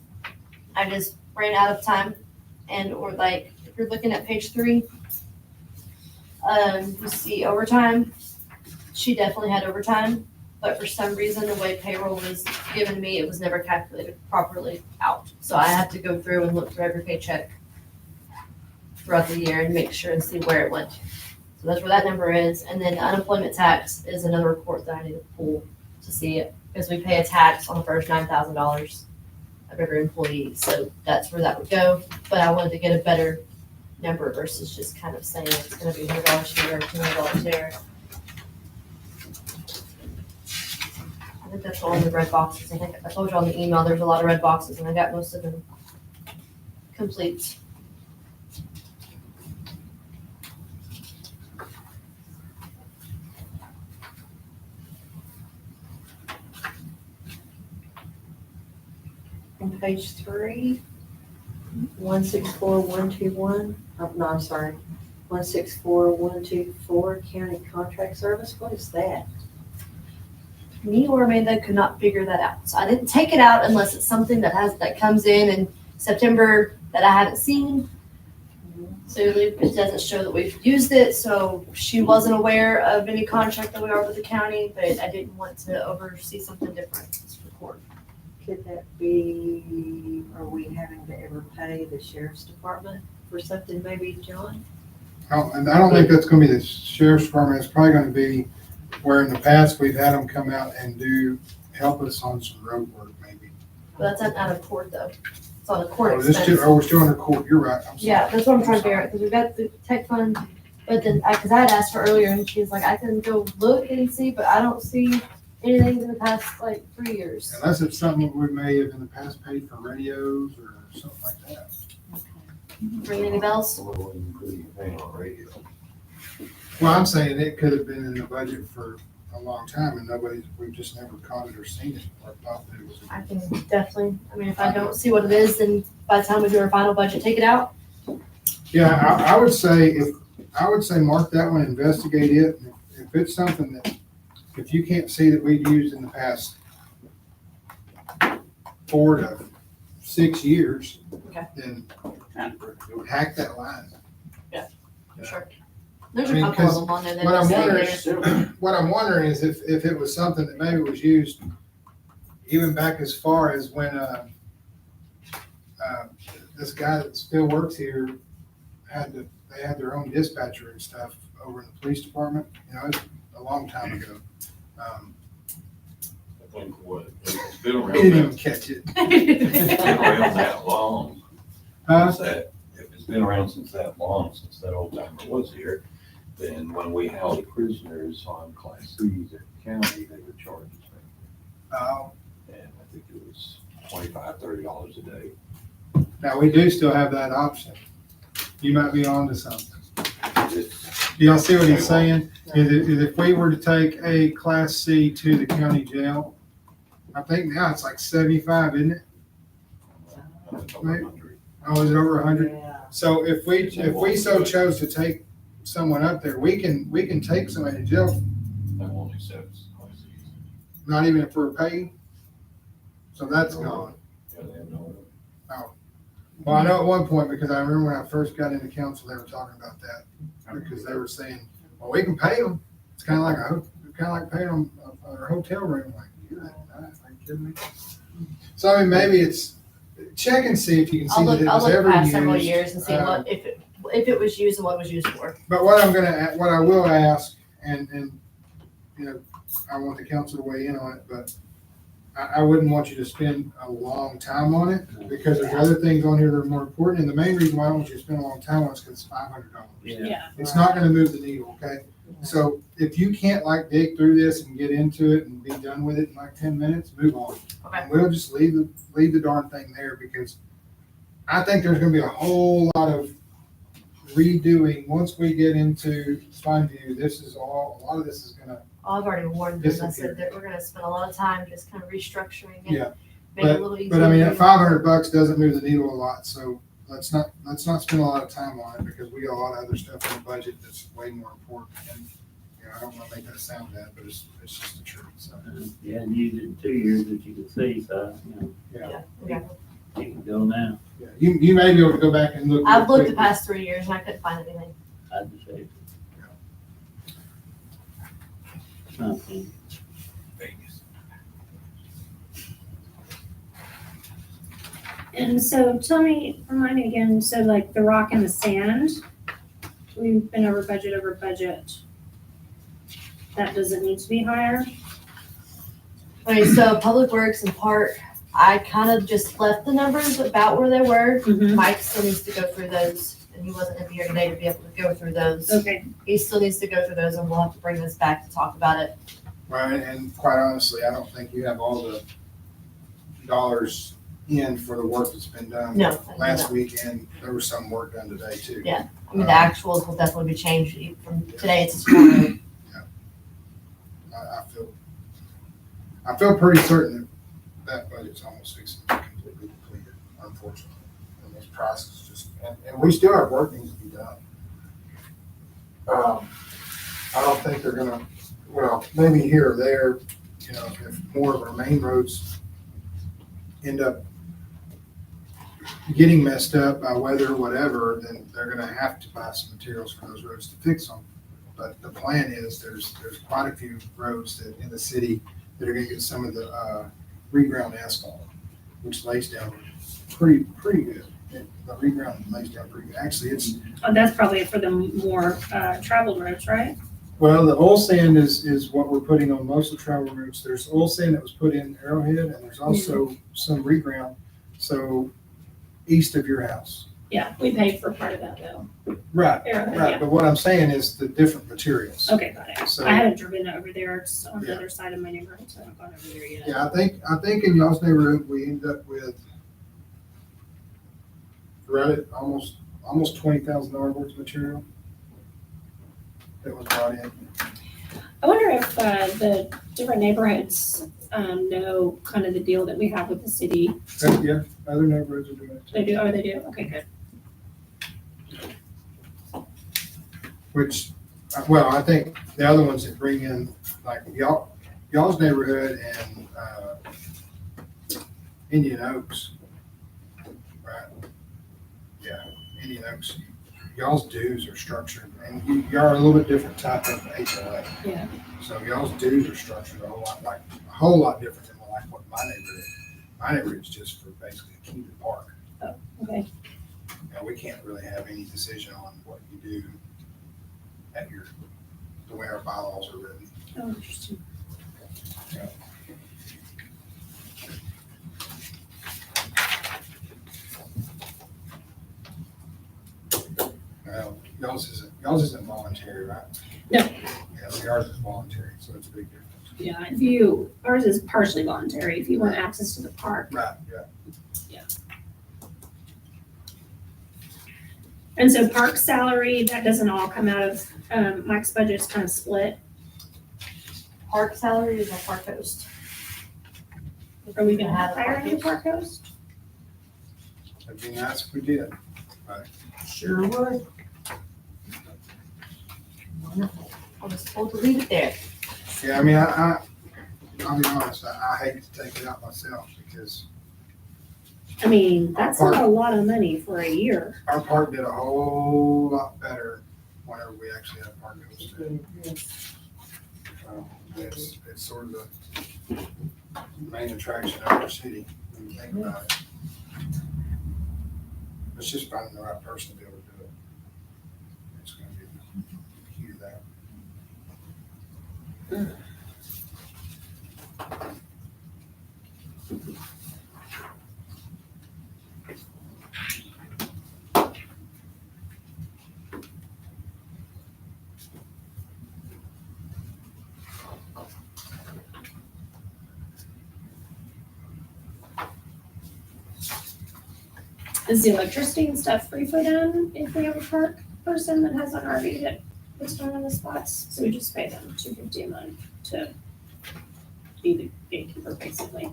I just ran out of time. And, or like, if you're looking at page 3, you see overtime. She definitely had overtime, but for some reason, the way payroll was given to me, it was never calculated properly out. So I have to go through and look through every paycheck throughout the year and make sure and see where it went. So that's where that number is. And then unemployment tax is another report that I need to pull to see it, because we pay a tax on the first $9,000 of every employee. So that's where that would go. But I wanted to get a better number versus just kind of saying it's gonna be $100 here or $200 there. I think that's all in the red boxes. I think I told you on the email, there's a lot of red boxes and I got most of them complete. On page 3, 164121, no, I'm sorry, 164124, county contract service, what is that? Me or Amanda could not figure that out. So I didn't take it out unless it's something that comes in September that I haven't seen. So it doesn't show that we've used it, so she wasn't aware of any contract that we are with the county, but I didn't want to oversee something different for court. Could that be, are we having to ever pay the sheriff's department for something maybe, John? And I don't think that's gonna be the sheriff's department, it's probably gonna be where in the past we've had them come out and help us on some road work maybe. But that's out of court though. It's on the court Oh, expense. we're still under court, you're right, I'm sorry. Yeah, that's what I'm trying to figure out, because we've got the tech fund, but then, because I had asked her earlier and she was like, I can go look and see, but I don't see anything in the past like 3 years. Unless it's something we may have in the past paid for radios or something like that. Ring any bells? Well, I'm saying it could have been in the budget for a long time and we've just never caught it or seen it or thought that it was. I can definitely, I mean, if I don't see what it is, then by the time we do our final budget, take it out. Yeah, I would say mark that one, investigate it. If it's something that, if you can't see that we've used in the past 4 to 6 years, Okay. then hack that line. For sure. There's I a mean, couple of 'cause them on there that what I'm are saying wondering- there. What I'm wondering is if it was something that maybe was used even back as far as when, this guy that still works here they had their own dispatcher and stuff over in the police department, it's a long time ago. I think what, it's been He around didn't that, even catch it. it's been around that long. Huh? Is that, if it's been around since that long, since that old timer was here, then when we held prisoners on class Cs at the county, they would charge us. Oh, And I think it was $25-$30 a day. now we do still have that option. You might be on to something. It's- Do y'all see what he's saying? Is if we were to take a class C to the county jail, I think now it's like 75, isn't it? it's over 100. Oh, is it over 100? Yeah. So if we so chose to take someone up there, we can take somebody to jail, They won't accept class Cs. not even if we're paid. So that's gone. Yeah, they have no. Well, I know at one point, because I remember when I first got into council, they were talking about that, because they were saying, well, we can pay them. It's kind of like paying them a hotel room. Like, are you kidding me? So I mean, maybe it's, check and see if you can see I'll that it look, I'll was look ever past several used. years and see what, if it was used and what it was used for. But what I will ask, and I want the council to weigh in on it, but I wouldn't want you to spend a long time on it, because there's other things on here that are more important, and the main reason why I don't want you to spend a long time on it is because it's $500. Yeah. It's not gonna move the needle, okay? So if you can't like dig through this and get into it and be done with it in like 10 minutes, move on. Okay. And we'll just leave the darn thing there, because I think there's gonna be a whole lot of redoing once we get into spine view. A lot of this is gonna, I've already warned them. I Disappear. said that we're gonna spend a lot of time just kind of restructuring it. Yeah, Make it a little easier. but I mean, to at use. $500 doesn't move the needle a lot, so let's not spend a lot of time on it, because we got a lot of other stuff in the budget that's way more important. And, I don't wanna make that sound bad, but it's just the truth, so. Yeah, and use it in 2 years that you can see, so, Yeah. you can go now. Yeah, you may be able to go back and look. I've real looked the quick. past 3 years and I couldn't find anything. I'd just say. Okay. And so tell me, remind me again, so like the rock and the sand, we've been over budget. That doesn't need to be higher? Okay, so Public Works and Park, I kind of just left the numbers about where they were. Mm-hmm. Mike still needs to go through those, and he wasn't in here today to be able to go through those. Okay, He still needs to go through those, and we'll have to bring this back to talk about it. Right, and quite honestly, I don't think you have all the dollars in for the work that's been done. No. Last weekend, there was some work done today too. Yeah. I mean, the actuals will definitely be changed from today to tomorrow. I feel pretty certain that budget's almost fixing to be completely depleted, unfortunately. And those prices just, and we still have work needs to be done. I don't think they're gonna, well, maybe here or there, if more of our main roads end up getting messed up by weather or whatever, then they're gonna have to buy some materials for those roads to fix them. But the plan is, there's quite a few roads that in the city that are gonna get some of the reground asphalt, which lays down pretty good. The reground lays down pretty good. Actually, it's, oh, that's probably for the more traveled roads, right? well, the oil sand is what we're putting on most of the travel routes. There's oil sand that was put in Arrowhead, and there's also some reground, so east of your house. Yeah, we paid for part of that though. Right, Arrowhead, right. yeah. But what I'm saying is the different materials. Okay, got it. So- I haven't driven over there, it's on the Yeah. other side of my neighborhood, so I haven't gone over there yet. Yeah, I think in y'all's neighborhood, we ended up with right at almost $20,000 worth of material that was brought in. I wonder if the different neighborhoods know kind of the deal that we have with the city. Yeah, other neighborhoods are doing it They too. do, oh, they do, okay, good. Which, well, I think the other ones that bring in, like y'all's neighborhood and Indian Oaks, right? Yeah, Indian Oaks. y'all's dues are structured, and you are a little bit different type of HOA. Yeah. So y'all's dues are structured a whole lot different than like what my neighborhood is. My neighborhood is just for basically a key to the park. Okay. And we can't really have any decision on what you do at the way our bylaws are written. Oh, interesting. Well, y'all's isn't voluntary, right? No. Yeah, see, ours is voluntary, so it's a big difference. Yeah, ours is partially voluntary. If you want access to the park. Right, yeah. And so park salary, that doesn't all come out of, Mike's budget's kind of split. Park salary is a park host. Are we gonna Have a hire a new host. park host? It'd be nice if we did. Sure would. I was told to leave it there. Yeah, I mean, I'll be honest, I hate to take it out myself because I mean, that's not a lot of money for a year. our park did a whole lot better whenever we actually had a park host. It's sort of the main attraction of our city when you think about it. It's just finding the right person to be able to do it. It's gonna be the key to that. Is the electricity and stuff free for them if we have a park person that has an RV that puts down on the spots? So we just pay them $250 a month to be the gatekeeper, basically.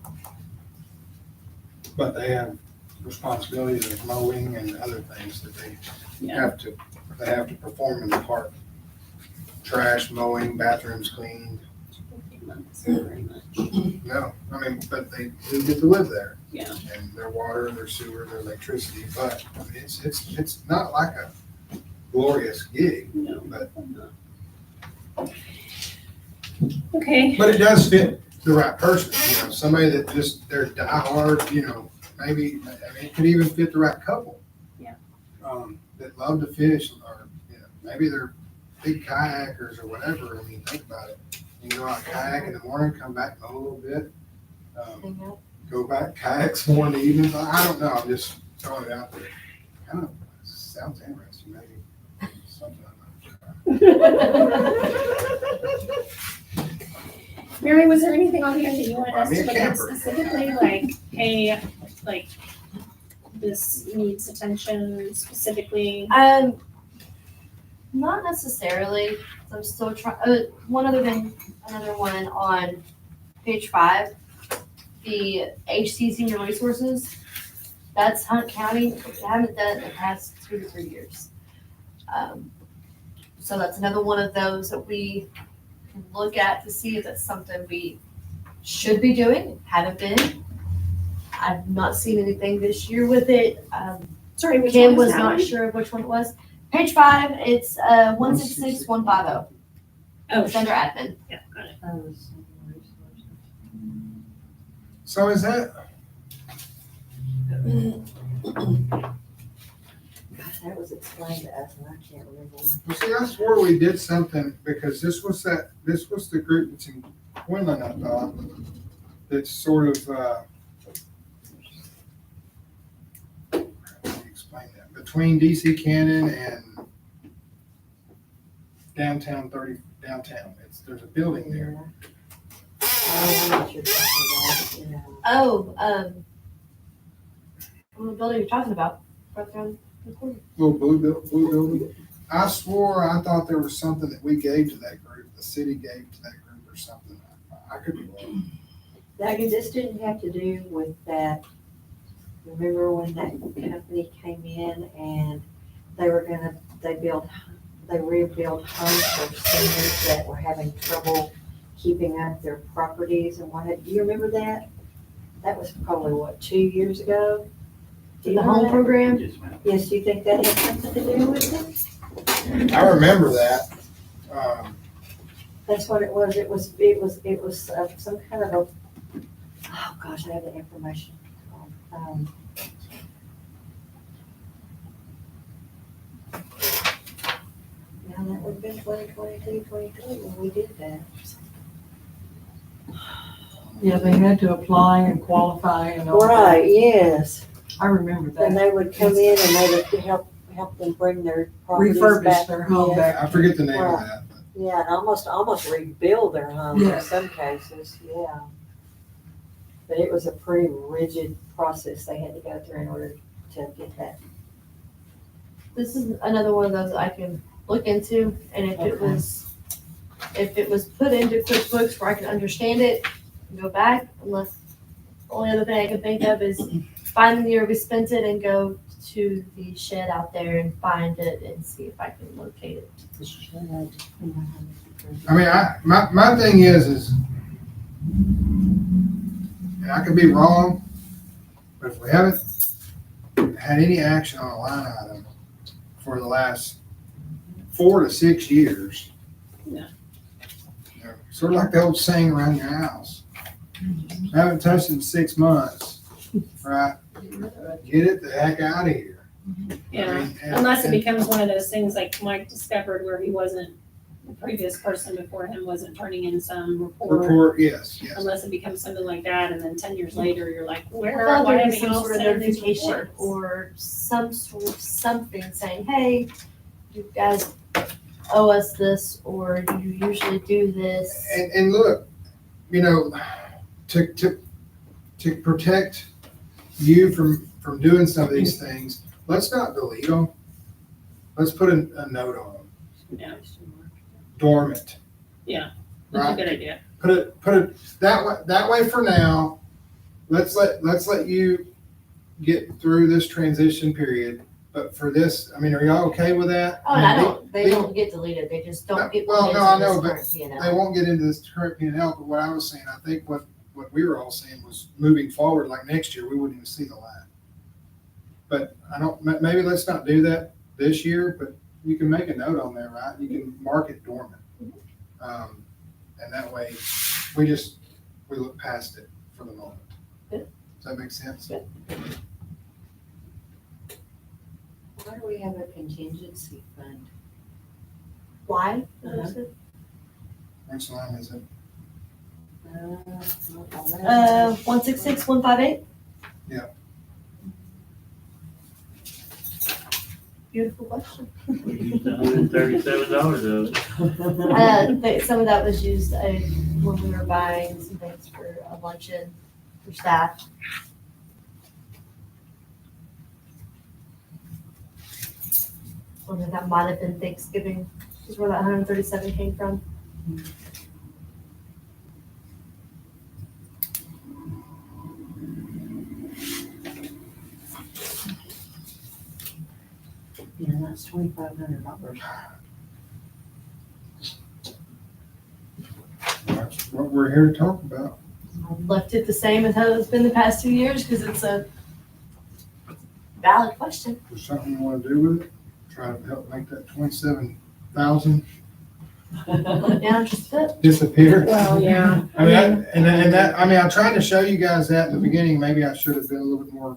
But they have responsibilities of mowing and other things that they Yeah. they have to perform in the park. Trash, mowing, bathrooms cleaned. $250 a month is not very much. No, I mean, but they do get to live there. Yeah. And their water, their sewer, their electricity, but I mean, it's not like a glorious gig, No, but okay. it does fit the right person, somebody that just, they're diehard, maybe, I mean, it could even fit the right couple. Yeah. That love to fish, or, maybe they're big kayakers or whatever. I mean, think about it. You can go out kayak in the morning, come back mow a little bit, go back kayak some more in the evenings. I don't know, I'm just throwing it out there. Kind of sounds interesting, maybe something I'm Mary, was there anything on here that you wanted us Buy me to a look at camper. specifically, like, hey, like, this needs attention specifically? Not necessarily. I'm still trying, another one on page 5, the HC Senior Resources. That's Hunt County. We haven't done it in the past 2 to 3 years. So that's another one of those that we can look at to see if that's something we should be doing, haven't been. I've not seen anything this year with it. Sorry, which Kim one was is that not one? sure which one it was. Page 5, it's 166150. Oh, It's under admin. yeah, got it. So is that, Gosh, that was explained to us and I can't remember. well, see, I swore we did something, because this was the group that's in Quinlan, I thought, that's sort of, how do you explain that? Between DC Cannon and downtown, there's a building there. I know what you're talking about, yeah. Oh, the building you're talking about, right there on the corner. Little blue building. I swore I thought there was something that we gave to that group, the city gave to that group or something. I could be wrong. This didn't have to do with that. Remember when that company came in and they rebuilt homes for seniors that were having trouble keeping up their properties and what have, do you remember that? That was probably 2 years ago? Do you the know home that? program. Yes, ma'am. Yes, you think that had something to do with it? I remember that. That's what it was. It was some kind of a, oh gosh, I have the information. Now that would have been 2022, 2023 when we did that. Yeah, they had to apply and qualify and all that. Right, yes. I remember And that. they would come in and they would help them bring their properties back. Refurbish their home Yeah. back. I forget the name of that. but Yeah, and almost rebuild their homes Yeah. in some cases, yeah. But it was a pretty rigid process they had to go through in order to get that. This is another one of those I can look into, and if it was put into QuickBooks where I can understand it, and go back, unless, the only other thing I can think of is find the year we spent it and go to the shed out there and find it and see if I can locate it. I mean, my thing is, and I could be wrong, but if we haven't had any action on a line item for the last 4 to 6 years. Yeah. You know, sort of like the old saying around your house. I haven't touched it in 6 months, right? Get it the heck out of here. Yeah, I mean, unless it becomes one of those things like Mike discovered where he wasn't, the previous person before him wasn't turning in some report. Yes. Unless it becomes something like that, and then 10 years later, you're like, where, Well, why there'd be haven't some y'all sort of sent these notification reports? or some sort of something saying, hey, you guys owe us this, or you usually do this. And look, you know, to protect you from doing some of these things, let's not delete them. Let's put a note on them. Yeah, Dormant. that's Right? a good idea. Put it that way for now. Let's let you get through this transition period. But for this, I mean, are y'all okay with that? Oh, and they They- don't get deleted, they just don't get Well, put no, I into know, this but current P&L. They won't get into this current P&L, but what I was saying, I think what we were all saying was moving forward, like next year, we wouldn't even see the line. But maybe let's not do that this year, but you can make a note on there, right? You can mark it dormant. And that way, we look past it for the moment. Good. Does that make sense? Good. Why do we have a contingency fund? Why? Uh-huh. Which line is it? 166, 158? Yeah. Beautiful question. We used $137 of it. Some of that was used when we were buying some things for a luncheon for staff. Well, then that might have been Thanksgiving, is where that 137 came from. Yeah, that's $2,500. That's what we're here to talk about. I've left it the same as how it's been the past 2 years because it's a valid question. Is there something you want to do with it? Try to help make that 27,000 Put it down just a bit. disappear? Well, yeah. I mean, I tried to show you guys that in the beginning. Maybe I should have been a little bit more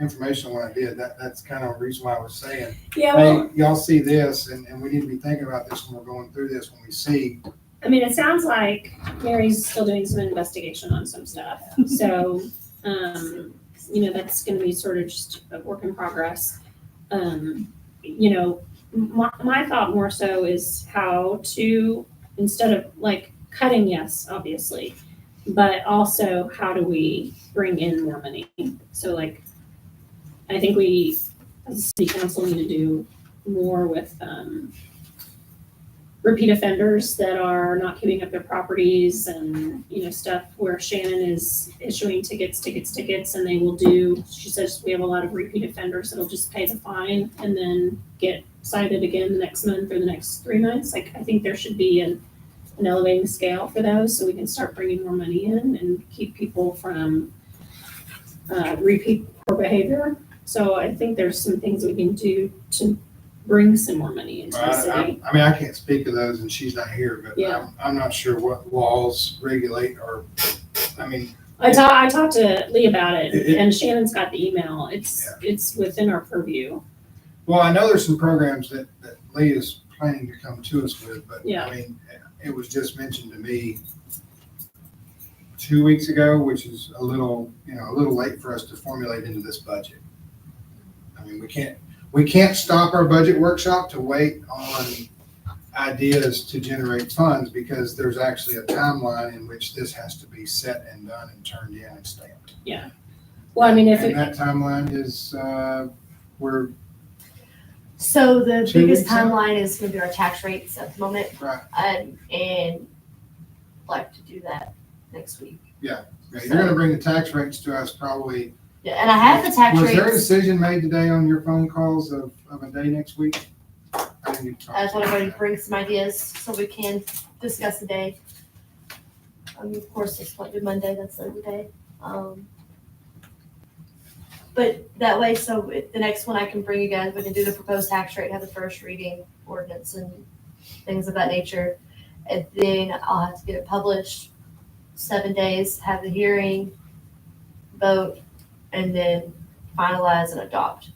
informational when I did. That's kind of the reason why I was saying, Yeah, well, hey, y'all see this, and we need to be thinking about this when we're going through this, when we see. I mean, it sounds like Mary's still doing some investigation on some stuff. So, that's gonna be sort of just a work in progress. My thought more so is how to, instead of like cutting, yes, obviously, but also how do we bring in more money? So like, I think we, as a city council, need to do more with, repeat offenders that are not keeping up their properties and, stuff where Shannon is issuing tickets, and they will do, she says we have a lot of repeat offenders that'll just pay the fine and then get cited again the next month or the next 3 months. Like, I think there should be an elevating scale for those so we can start bringing more money in and keep people from, repeat poor behavior. So I think there's some things we can do to bring some more money into the city. I mean, I can't speak to those and she's not here, but Yeah. I'm not sure what laws regulate or, I mean, I talked to Lee about it, and Shannon's got the email. It's within our purview. well, I know there's some programs that Lee is planning to come to us with, but Yeah. I mean, it was just mentioned to me 2 weeks ago, which is a little late for us to formulate into this budget. I mean, we can't stop our budget workshop to wait on ideas to generate funds because there's actually a timeline in which this has to be set and done and turned in and stamped. Well, I mean, if And it, that timeline is, we're, So the 2 biggest weeks out? timeline is gonna be our tax rates at the moment, right, and like to do that next week. yeah, you're gonna bring the tax rates to us probably. Yeah, and I have the tax Was there a rates. decision made today on your phone calls of a day next week? I didn't get to talk I just to want you. everybody to bring some ideas so we can discuss the day. Of course, it's not due Monday, that's the other day. But that way, so the next one I can bring you guys, we can do the proposed tax rate, have the first reading ordinance and things of that nature. And then I'll have to get it published, 7 days, have the hearing, vote, and then finalize and adopt.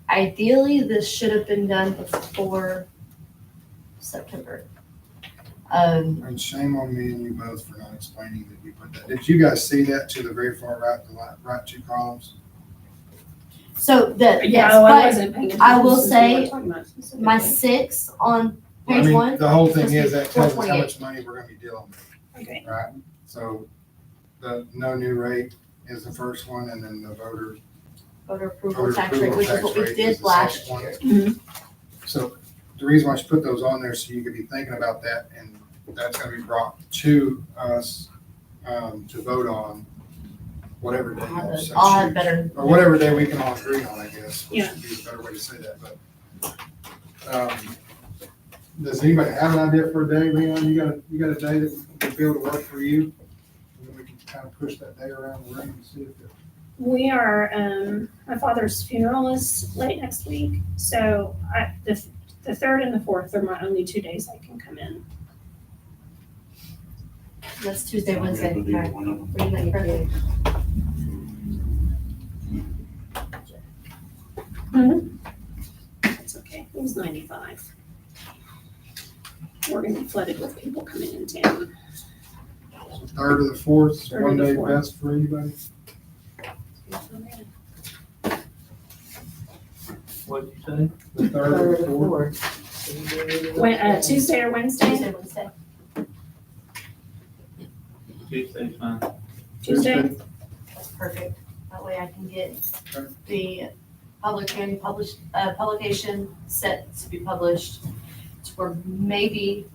Ideally, this should have been done before September. And shame on me and you both for not explaining that we put that. Did you guys see that to the very far right, the right two columns? So the, yes, I but wasn't paying attention. I will since we say were talking about it specifically. my 6 on I page mean, 1. the whole thing supposed is to be that tells us how 428. much money we're gonna be dealing with, Okay. right? So the no new rate is the first one and then the voter Approval tax rate, approval which is tax what we rate is did the last second one. year. Mhm. So the reason why I should put those on there, so you could be thinking about that, and that's gonna be brought to us, to vote on whatever day you all so I'll have choose. better. Or whatever day we can all agree on, I guess, which Yeah. would be a better way to say that, but, does anybody have an idea for a day, Leon? You got a day that would be able to work for you? And then we can kind of push that day around the room and see if it. We are, my father's funeral is late next week, so the 3rd and the 4th are my only 2 days I can come in. That's Tuesday, Wednesday. I'm gonna Right. do one of them. What do you think, Fred? It's okay, it was 95. We're gonna be flooded with people coming in town. So third or the fourth, Third or one the day fourth. best for anybody? What'd you say? The third or the fourth? Tuesday or Wednesday? Tuesday, Wednesday. Tuesday's fine. Tuesday? That's perfect. That way I can get Okay. the publication set to be published. To where maybe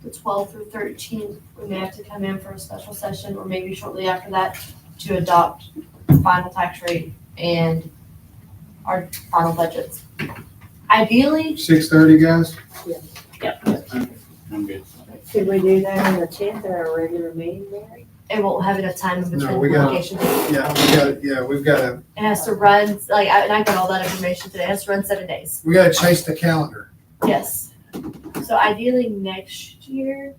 the 12th or 13th, we may have to come in for a special session, or maybe shortly after that to adopt the final tax rate and our final budgets. Ideally, 6:30, guys? I'm good. Could we do that on the 10th at our regular meeting, Mary? it won't have enough time in No, between we got- publications. We've gotta, It has to run, and I got all that information today, it has to run 7 days. we gotta chase the calendar. Yes. So ideally next year,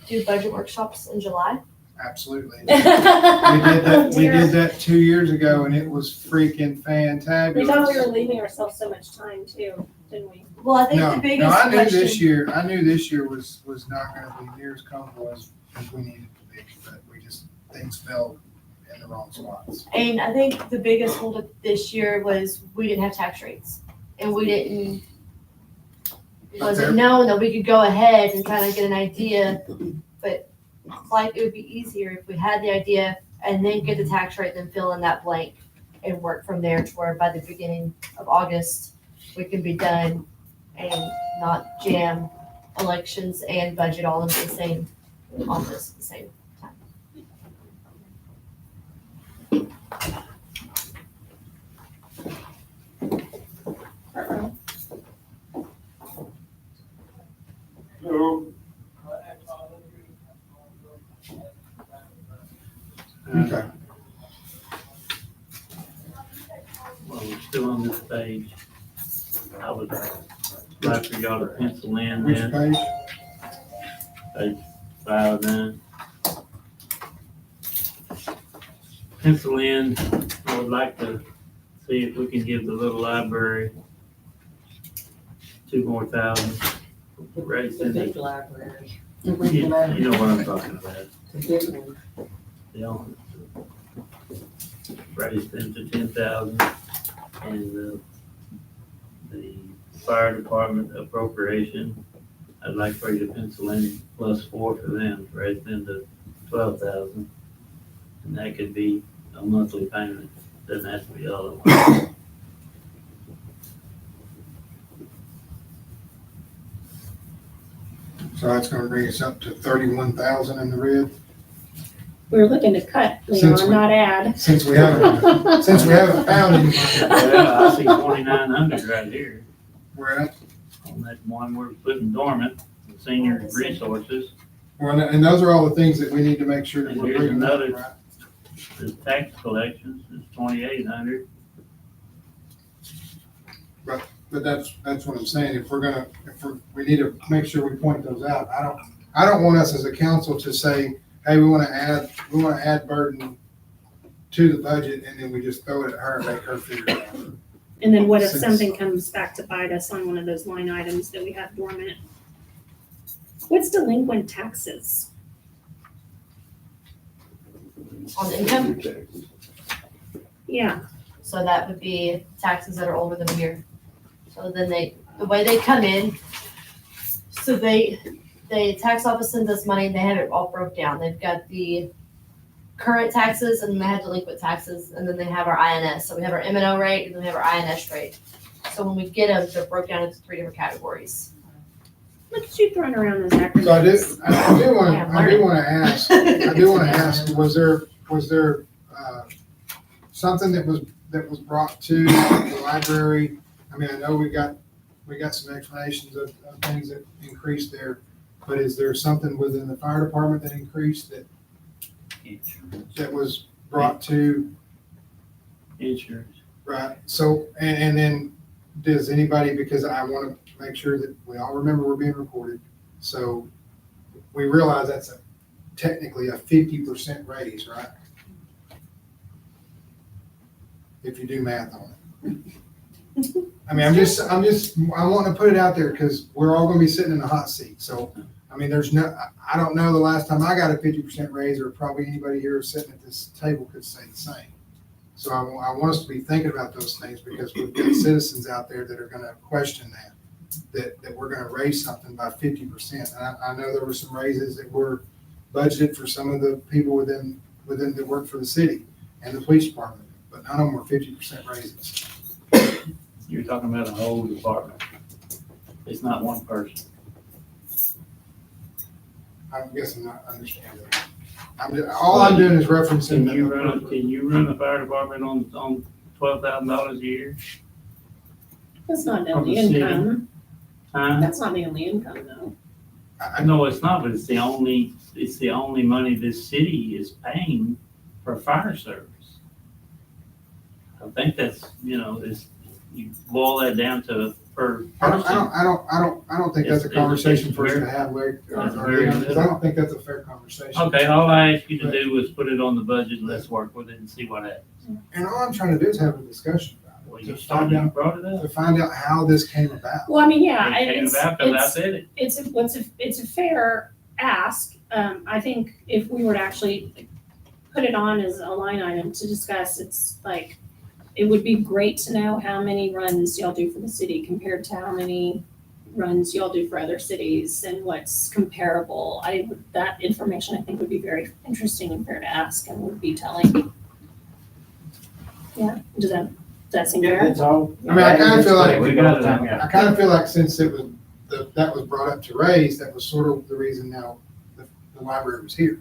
do budget workshops in July. Absolutely. We did that 2 years ago and it was freaking We thought we fantabulous. were leaving ourselves so much time too, didn't we? Well, I think No, the no, biggest I knew this question, year, was not gonna be near as comfortable as we needed to be, but things fell in the wrong spots. and I think the biggest holdup this year was we didn't have tax rates. And we didn't, it wasn't known that we could go ahead and kind of get an idea, but like it would be easier if we had the idea and then get the tax rate, then fill in that blank and work from there to where by the beginning of August, we can be done and not jam elections and budget all into the same office at the same time. Okay. page, I would like for y'all to pencil in Which then, page? page 5 then. Pencil in, I would like to see if we can give the little library 2 more thousand. Raise in it. library. You you know what I'm talking about. They all raised them to 10,000, and the fire department appropriation, I'd like for you to pencil in +4 for them, raise them to 12,000. And that could be a monthly payment, doesn't have to be all at once. So that's gonna bring us up to 31,000 in the red, We were looking to cut, Since Leon, we- not add. since we haven't found any money. Well, I see 2,900 right here We're at, on that one we're putting dormant, senior resources. well, and those are all the things that we need to make sure that And we're here's bringing up, another- right? The tax collections is 2,800. But that's what I'm saying, we need to make sure we point those out. I don't want us as a council to say, hey, we wanna add burden to the budget, and then we just throw it at her and make her figure it out. And then what if Since- something comes back to bite us on one of those line items that we have dormant? What's delinquent taxes? On income, Yeah, so that would be taxes that are older than a year. So then the way they come in, so the tax office sends us money and they have it all broke down. They've got the current taxes and then they have delinquent taxes and then they have our INS. So we have our M&O rate and then we have our INS rate. So when we get them, they're broke down into 3 different categories. look at you throwing around those acronyms. So I do wanna ask, was there something that was brought to the library? I mean, I know we got some explanations of things that increased there, but is there something within the fire department that increased that was brought to, Insurance. right? So, and then does anybody, because I wanna make sure that we all remember we're being recorded, so we realize that's technically a 50% raise, right? If you do math on it. I mean, I want to put it out there because we're all gonna be sitting in the hot seat, so, I mean, I don't know the last time I got a 50% raise, or probably anybody here sitting at this table could say the same. So I want us to be thinking about those things, because we've got citizens out there that are gonna question that we're gonna raise something by 50%. And I know there were some raises that were budgeted for some of the people within that work for the city and the police department, but none of them were 50% raises. You're talking about a whole department. It's not one person. I guess I'm not understanding. All I'm doing is referencing. Can you run the fire department on $12,000 a year? That's not the From only the city. income. Huh? That's not the only income though. I No, it's not, but it's the only money this city is paying for fire service. I think that's, you boil that down to per person. I don't think that's a conversation for us to have, Larry. That's very Because I don't think that's a fair conversation. Okay, all I asked you to do was put it on the budget, and let's work with it and see what happens. And all I'm trying to do is have a discussion about Well, it, you to find started, you out, brought it up. to find out how this came about. Well, I mean, yeah, It came it's, about 'cause I it's, said it. it's a fair ask. I think if we were to actually put it on as a line item to discuss, it's like, it would be great to know how many runs y'all do for the city compared to how many runs y'all do for other cities and what's comparable. That information I think would be very interesting and fair to ask and would be telling. Yeah, does that seem fair? That's all. I mean, I kinda feel like- We got it. I kind of feel like since it was, that was brought up to raise, that was sort of the reason now the library was here,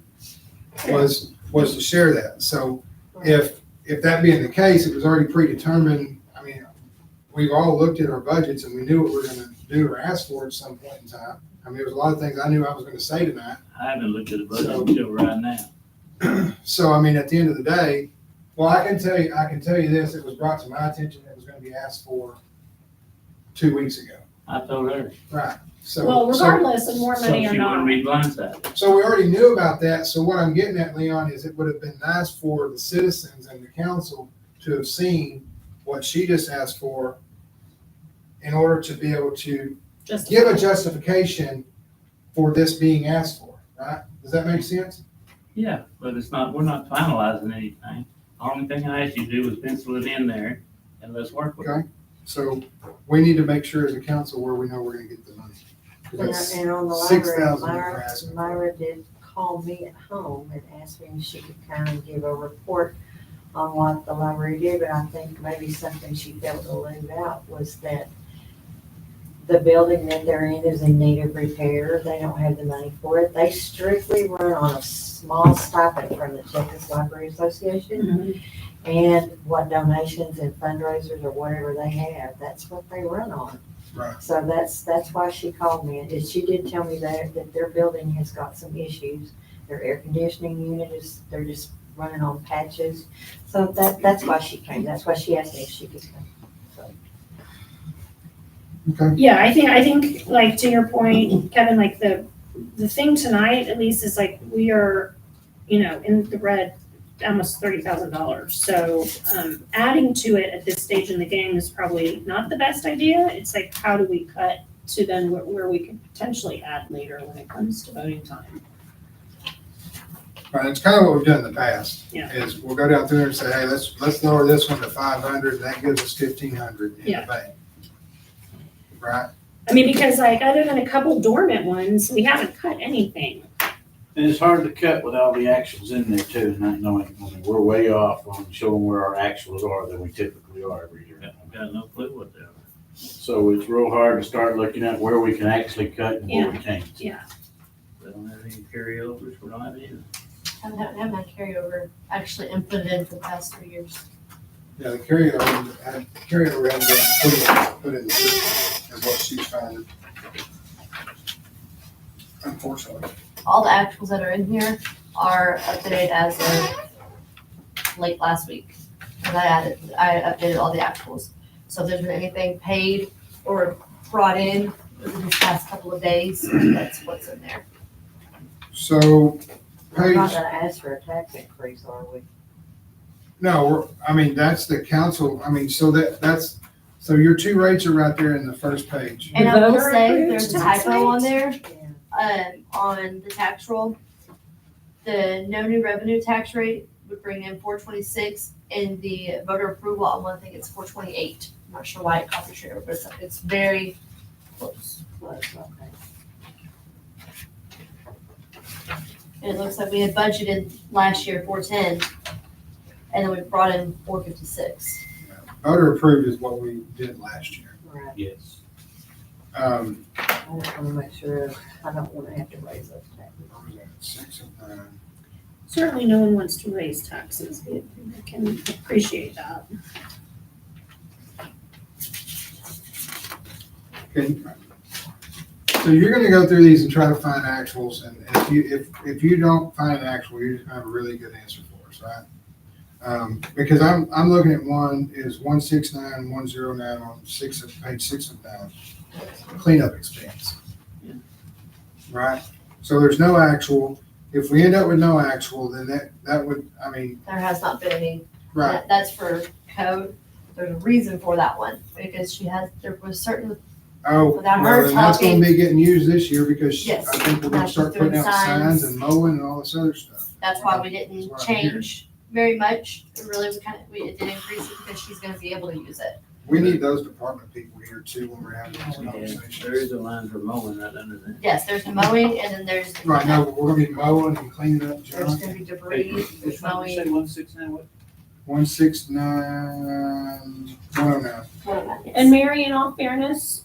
was to share that. So if that being the case, it was already predetermined. I mean, we've all looked at our budgets and we knew what we were gonna do or ask for at some point in time. I mean, there was a lot of things I knew I was gonna say tonight. I haven't looked at the budget until right now. So, I mean, at the end of the day, well, I can tell you this, it was brought to my attention that it was gonna be asked for 2 weeks ago. I told her, Right. So, Well, so, regardless of more so money or she wouldn't not, be blindsided. so we already knew about that. So what I'm getting at, Leon, is it would have been nice for the citizens and the council to have seen what she just asked for in order to be able to just. give a justification for this being asked for, right? Does that make sense? Yeah, but it's not, we're not finalizing anything. The only thing I asked you to do was pencil it in there and let's work with it. Okay. So we need to make sure as a council where we know we're gonna get the money. 'Cause And it's and on the 6,000 library, we're Myra, asking for. Myra did call me at home and asked me if she could kind of give a report on what the library did, but I think maybe something she failed to leave out was that the building that they're in is in need of repair. They don't have the money for it. They strictly run on a small stipend from the Texas Library Association. Mhm. And what donations and fundraisers or whatever they have, that's what they run on. Right. So that's why she called me, and she did tell me that their building has got some issues. Their air conditioning unit they're just running on patches. So that's why she came, that's why she asked me if she could come. Okay. Yeah, I think, like, to your point, Kevin, like, the thing tonight, at least, is like, we are, in the red, almost $30,000. So, adding to it at this stage in the game is probably not the best idea. It's like, how do we cut to then where we could potentially add later when it comes to voting time? Right, it's kind of what we've done in the past. Yeah. Is we'll go down through there and say, hey, let's lower this one to 500, and that gives us 1,500 in Yeah. the bank. Right? I mean, because, like, other than a couple dormant ones, we haven't cut anything. And it's hard to cut with all the actuals in there too, not knowing, I mean, we're way off on showing where our actuals are than we typically are every year. Got no clue what they are. So it's real hard to start looking at where we can actually cut and where we can't. Yeah. They don't have any carryovers, we don't have any. Haven't had carryover actually inputted in for the past 3 years. Yeah, the carryover hasn't been put in the system, is what she's finding. Unfortunately. All the actuals that are in here are updated as of late last week. And I updated all the actuals. So if there's been anything paid or brought in within the past couple of days, that's what's in there. So, We're not page, gonna ask for a tax increase, are we? no, that's the council, so your two rates are right there in the first page. And I will voter say, approved there's a tax typo on rate? there, Yeah. on the tax roll. The no new revenue tax rate would bring in 426, and the voter approval on one thing, it's 428. I'm not sure why it copied straight over, but it's very close. Close, okay. And it looks like we had budgeted last year 410, and then we brought in 456. Voter approved is what we did last year. Right. Yes. I just wanna make sure, I don't wanna have to raise those taxes. What was that, 6 of 9? Certainly, no one wants to raise taxes. We can appreciate that. Okay. So you're gonna go through these and try to find actuals, and if you don't find an actual, you're just gonna have a really good answer for us, right? Because I'm looking at one is 169,109 on page 6 of 9, cleanup expense. Yeah. Right? So there's no actual. If we end up with no actual, then that would, There has not been any. right, That's for code. There's a reason for that one, because there was certain, oh, without well, her then that's gonna talking- be getting used this year, because Yes. I think we're gonna Now start she's doing putting out signs signs. and mowing and all this other stuff. that's why we That's didn't what I'm hearing. change very much. Really, it did increase it because she's gonna be able to use it. We need those department people here too when we're having these Yeah, there conversations. is a line for mowing right under there. Yes, there's the mowing, and then there's. Right, now, we're gonna be mowing and cleaning up There's junk. gonna be debris, there's mowing. 169 what? 169, 109. And Mary, in all fairness,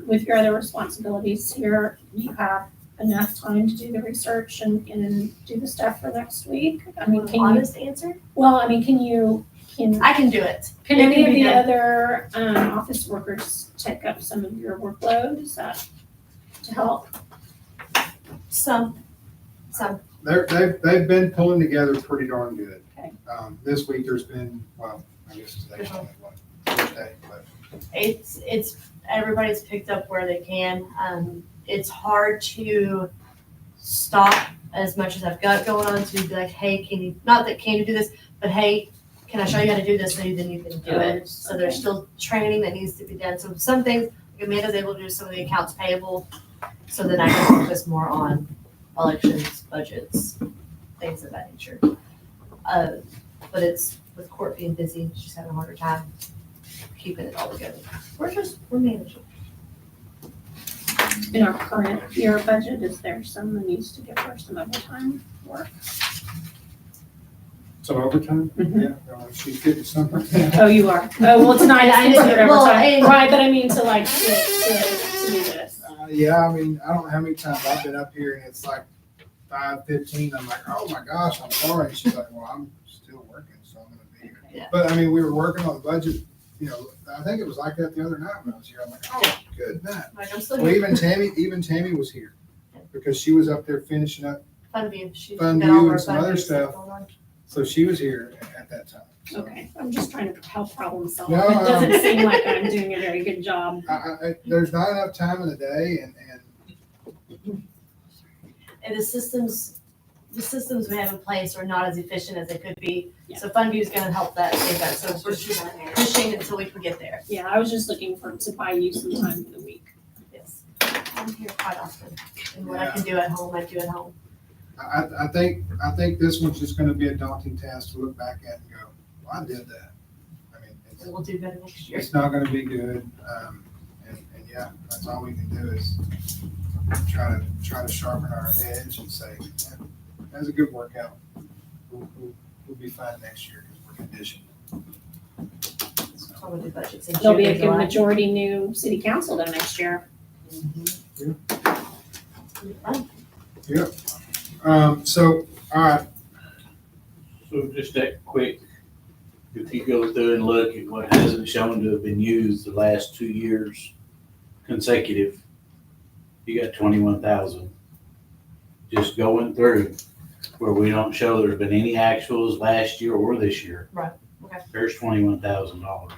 with your other responsibilities here, you have enough time to do the research and do the stuff for next week? I mean, can you, Honest answer? can I can do it. Can It any can of be the done. other office workers take up some of your workload? Is that to help? Some. They've been pulling together pretty darn good. Okay. This week there's been, well, I guess today's only what, Thursday, but It's, everybody's picked up where they can. It's hard to stop as much as I've got going on to be like, hey, can you do this? But hey, can I show you how to do this? So then you can do it. So there's still training that needs to be done. So some things, Amanda's able to do some of the accounts payable. So then I can focus more on elections, budgets, things of that nature. But it's, with court being busy, she's having a harder time keeping it all together. We're managing. In our current year budget, is there some that needs to give her some overtime work? So overtime? Yeah, well, she's getting something. Oh, you are? Oh, well, tonight I considered Well, overtime, and- right, but I mean to like, to do this. Yeah, I mean, I don't know how many times I've been up here and it's like 5:15. I'm like, oh my gosh, I'm sorry. She's like, well, I'm still working, so I'm gonna be here. Yeah. But I mean, we were working on the budget, you know, I think it was like that the other night when I was here. I'm like, oh, good night. Like, I'm still Well, here. even Tammy was here because she was up there finishing up, Fun view. She's Fun got all View her and some fun other view stuff. going on. so she was here at that time. So Okay, I'm just trying to help problem solve. No, It doesn't seem like I'm doing a very good job. there's not enough time in the day and And the systems we have in place are not as efficient as they could be. Yeah. So FundView is gonna help that, save that. So we're just pushing until we can get there. Yeah, I was just looking to buy you some time for the week. Yes. I'm here quite often. And what I can do at home, I do at home. I think this one's just gonna be a daunting task to look back at and go, well, I did that. I mean, And we'll do better next year. it's not gonna be good. And yeah, that's all we can do is try to sharpen our edge and say, yeah, that's a good workout. We'll be fine next year because we're conditioned. So I'm gonna do budgets in There'll be a June, good July. majority new city council then next year. It'll be fun. So, all right, So just that quick, if you go through and look at what hasn't shown to have been used the last 2 years consecutive, you got 21,000. Just going through where we don't show there's been any actuals last year or this year. Right, okay. There's $21,000.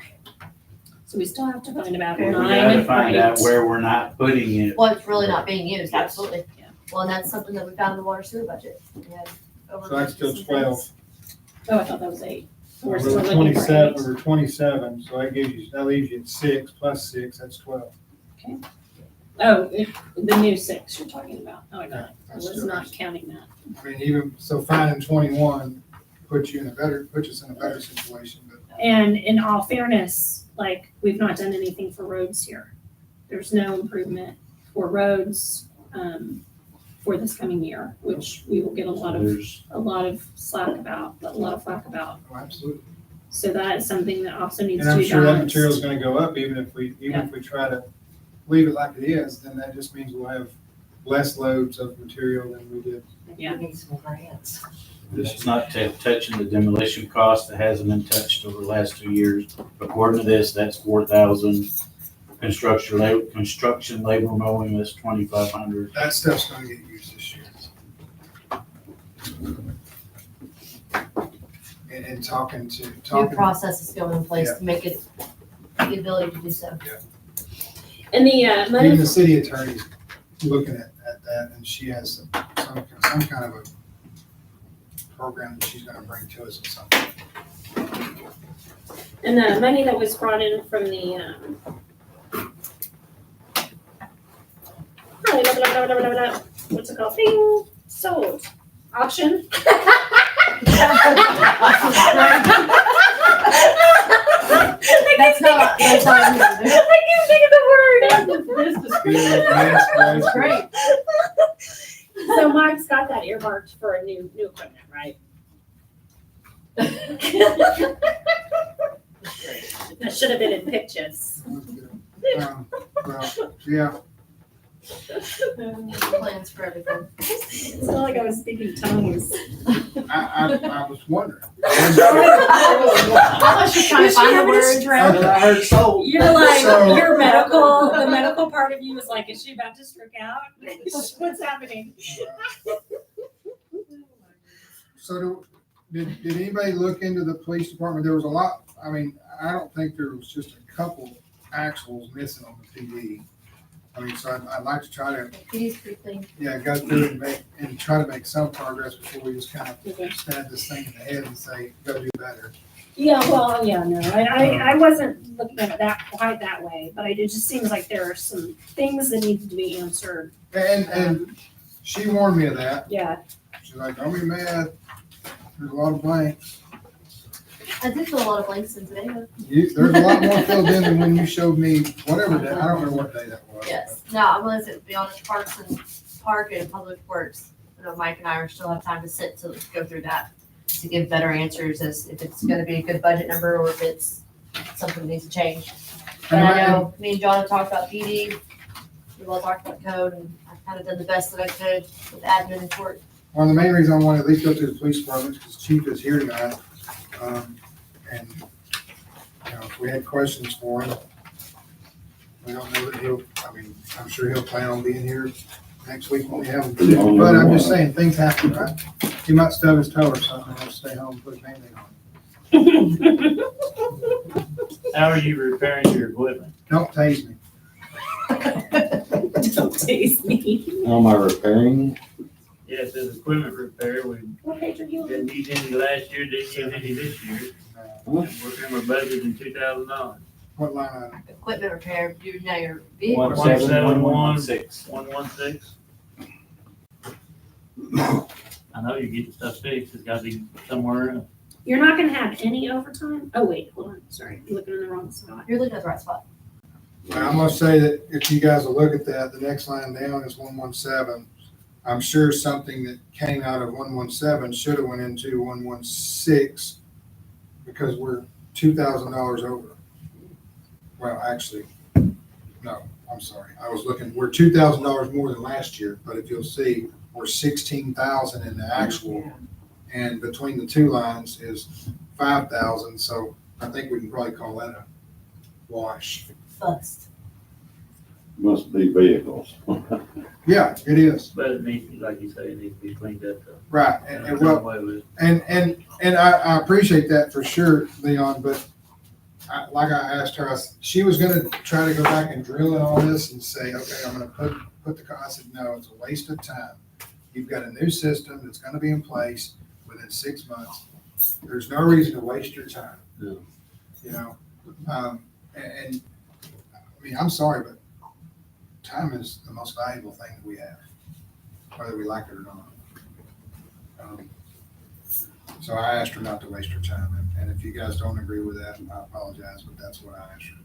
So we still have to find about Okay, We nine. gotta find out right? where we're not putting it. Well, it's really not being used, Yes. absolutely. Yeah. Well, and that's something that we found in the water sewer budget. We had over so that's still some 12. things. Oh, I thought that was 8. We're We're still looking for 27, 8. we're 27, so that leaves you at 6 plus 6, that's 12. Oh, the new 6 you're talking about. Oh, I got it. I That's was still- not counting that. I mean, even, so finding 21 puts us in a better situation, but And in all fairness, like, we've not done anything for roads here. There's no improvement for roads, for this coming year, which we will get a lot of flack about. oh, absolutely. So that is something that also needs And to I'm be sure that balanced. material's gonna go up, even if we try to leave it like it is, then that just means we'll have less loads of material than we did. Yeah. We need some grants. This is not touching the demolition cost that hasn't been touched over the last 2 years. According to this, that's 4,000. Construction labor mowing, that's 2,500. That stuff's gonna get used this year. And talking New processes going in place to make it, the ability to do so. And the money, even the city attorney's looking at that, and she has some kind of a program that she's gonna bring to us or something. and the money that was brought in from the, what's it called? Bing, sold, auction. That's not. I can't think of the word. That's great. So Mike's got that earmarked for a new equipment, right? That should have been in pictures. Well, yeah, Plans for everything. It's not like I was speaking tongues. I was wondering. I was just trying to find the words. I heard sold. You're like, So- the medical part of you was like, is she about to stroke out? What's happening? So did anybody look into the police department? There was a lot, I mean, I don't think there was just a couple actuals missing on the PD. I mean, so I'd like to try to, The PD's pretty clean. yeah, go through and try to make some progress before we just kind of Okay. stab this thing in the head and say, go do better. Yeah, well, yeah, no, I wasn't looking at it quite that way, but it just seems like there are some things that need to be answered. And she warned me of that. Yeah, She's like, don't be mad. There's a lot of blanks. I did fill a lot of blanks in today. There's a lot more filled in than when you showed me whatever day. I don't know what day that was. Yes. Now, I'm gonna be honest, Park and Public Works, you know, Mike and I are still have time to sit to go through that to give better answers as if it's gonna be a good budget number or if it's something that needs to change. But I know me and John have talked about PD, we've all talked about code, and I've kind of done the best that I could with admin and court. One of the main reasons I want to at least go to the police department is because Chief is here tonight. And, you know, if we had questions for him, we don't know that I'm sure he'll plan on being here next week when we have him. But I'm just saying, things happen, right? He might stub his toe or something, and he'll stay home and put a Band-Aid on. How are you repairing your equipment? Don't tase me. don't tease me. How am I repairing? Yes, there's equipment repair. We What page are you on? didn't use any last year, didn't use any this year. We're budgeting $2,000. What line item? Equipment repair, you know, your vehicle. 17116. 116. I know you get the stuff fixed. It's gotta be somewhere else. You're not gonna have any overtime? Oh, wait, hold on, sorry, I'm looking in the wrong spot. You're looking at the right spot. I'm gonna say that if you guys will look at that, the next line down is 117. I'm sure something that came out of 117 should have went into 116 because we're $2,000 over. Well, actually, no, I'm sorry. I was looking, we're $2,000 more than last year, but if you'll see, we're 16,000 in the actual. And between the two lines is 5,000, so I think we can probably call that a wash. Bust. Must be vehicles. Yeah, it is. But it needs, like you say, it needs to be cleaned up. Right. And well, and I appreciate that for sure, Leon, but like I asked her, she was gonna try to go back and drill in all this and say, okay, I'm gonna put the, I said, no, it's a waste of time. You've got a new system that's gonna be in place within 6 months. There's no reason to waste your time. No. You know, and I mean, I'm sorry, but time is the most valuable thing that we have, whether we like it or not. So I asked her not to waste her time, and if you guys don't agree with that, I apologize, but that's what I asked her to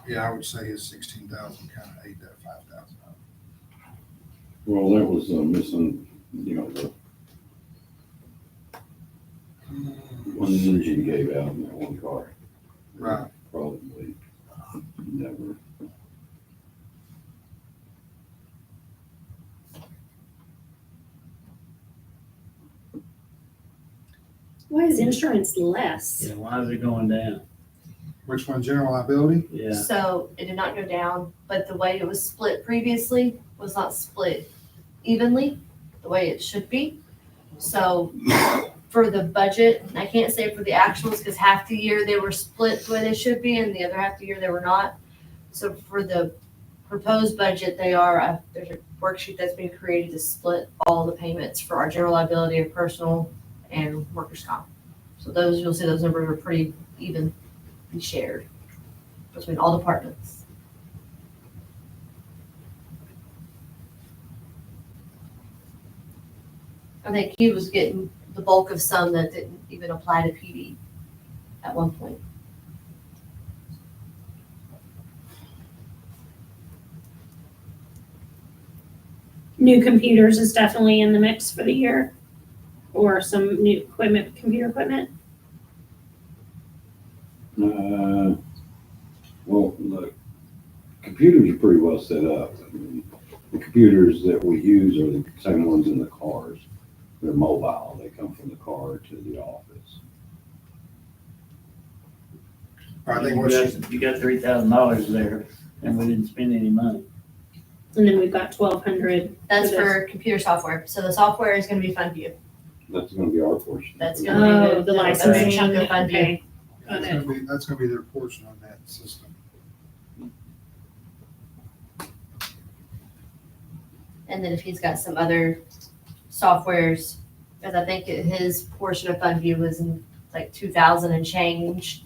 do. Yeah, I would say his 16,000 kind of ate that 5,000 up. Well, that was missing, you know, the one engine gave out in that one car. Right. Probably never. Why is insurance less? Yeah, why is it going down? Which one, general liability? Yeah. So it did not go down, but the way it was split previously was not split evenly, the way it should be. So for the budget, and I can't say for the actuals, because half the year they were split the way they should be, and the other half the year they were not. So for the proposed budget, they are, there's a worksheet that's been created to split all the payments for our general liability and personal and workers' comp. So those, you'll see those numbers are pretty evenly shared between all departments. I think he was getting the bulk of some that didn't even apply to PD at one point. New computers is definitely in the mix for the year, or some new equipment, computer equipment. Well, the computers are pretty well set up. I mean, the computers that we use are the same ones in the cars. They're mobile. They come from the car to the office. I think what she, You got $3,000 there, and we didn't spend any money. And then we've got 1,200. That's For for computer software. So the software is gonna be fund view. That's gonna be our portion. That's gonna be Oh, the a big licensing, chunk of fund due. okay. Got it. That's gonna be their portion on that system. And then if he's got some other softwares, because I think his portion of fund view was in like 2,000 and change.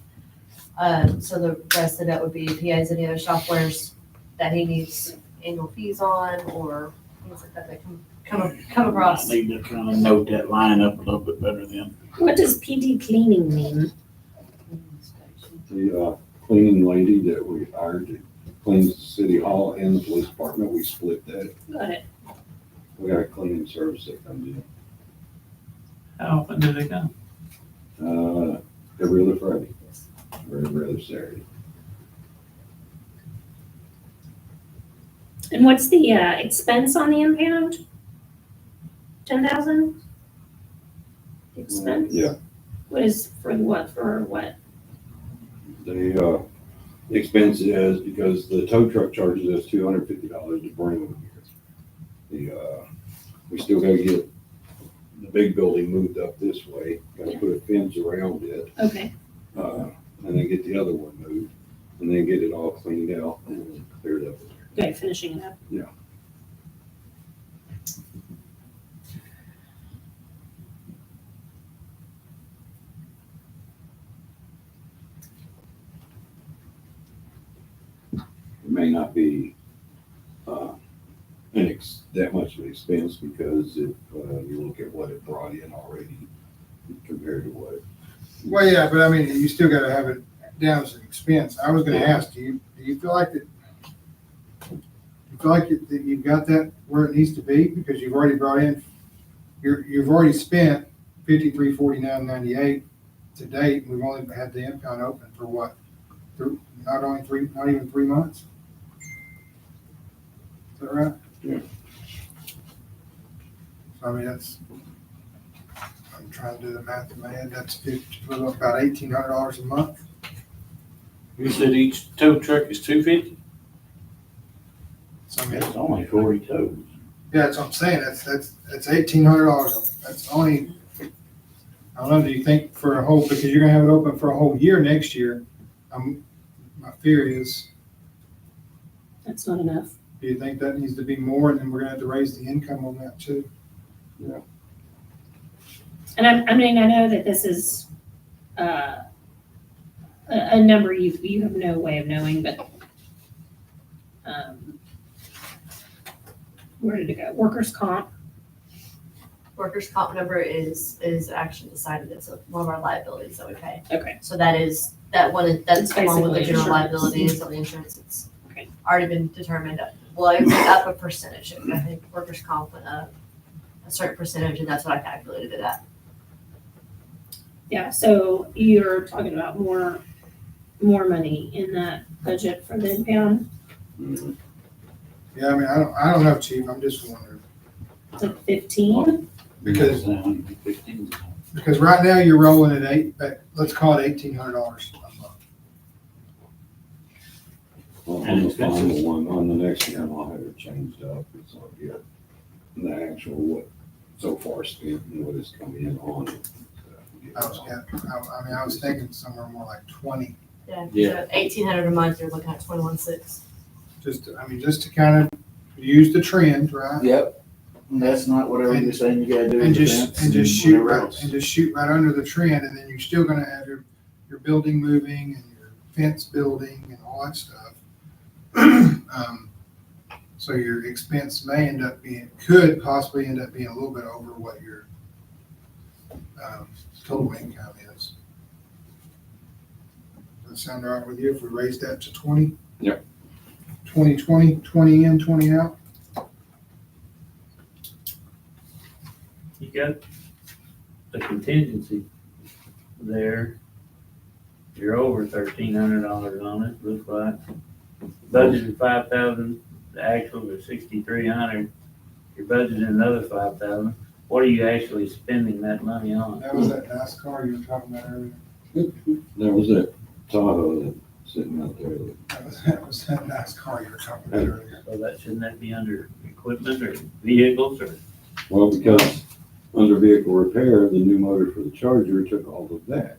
So the rest of that would be if he has any other softwares that he needs annual fees on or things like that that come across. I need to kind of note that line up a little bit better then. What does PD cleaning mean? The cleaning lady that we hired that cleans the city hall and the police department, we split that. Got it. We got a cleaning service that comes in, How often do they come? every other Friday, or every other Saturday. And what's the expense on the impound? 10,000? Expense? Yeah, What is for what? the expense is because the tow truck charges us $250 to bring them here. We still gotta get the big building moved up this way, gotta put a fence around it, Okay. and then get the other one moved, and then get it all cleaned out and cleared up. Okay, finishing it up. Yeah. It may not be that much of an expense because if you look at what it brought in already compared to what. Well, yeah, but I mean, you still gotta have it down as an expense. I was gonna ask, do you feel like that? You feel like that you've got that where it needs to be because you've already brought in, you've already spent $53.49.98 to date. We've only had the impound open for what? Not even 3 months? Is that right? Yeah. So I mean, I'm trying to do the math in my head. That's about $1,800 a month. You said each tow truck is $250? So I mean, That's only 40 tows. yeah, that's what I'm saying. That's $1,800. That's only, I don't know, do you think for a whole, because you're gonna have it open for a whole year next year, my fear is, That's not enough. do you think that needs to be more and then we're gonna have to raise the income on that too? And I mean, I know that this is a number you have no way of knowing, but where did it go? Workers' comp. Workers' comp number is actually decided, it's one of our liabilities that we pay. Okay. So that's It's along with the basically general insurance. liability, is on the insurance, it's Okay. already been determined. Well, it went up a percentage, I think workers' comp went up a certain percentage, and that's what I calculated it at. Yeah, so you're talking about more money in that budget for the impound, Yeah, I mean, I don't know, chief, I'm just wondering. like 15? Because, 15. because right now you're rolling at let's call it $1,800 a month. On the final one, on the next one, I'll have it changed up, it's I'll get the actual what so far spent and what is coming in on it. I was thinking somewhere more like 20, Yeah. So 1,800 a month, you're looking at 21,600. just to kind of use the trend, right? Yep. And that's not whatever you're saying you gotta do. And shoot whatever right, else. and just shoot right under the trend, and then you're still gonna have your building moving and your fence building and all that stuff. So your expense could possibly end up being a little bit over what your total income is. Does that sound all right with you if we raised that to 20? Yep. 20 in, 20 out? You got the contingency there. You're over $1,300 on it, looks like. Budgeted 5,000, the actual is 6,300. You're budgeting another 5,000. What are you actually spending that money on? That was that nice car you were talking about earlier. There was that Tahoe that's sitting out there. That was that nice car you were talking about earlier. So shouldn't that be under equipment or vehicles or? Well, because under vehicle repair, the new motor for the Charger took all of that.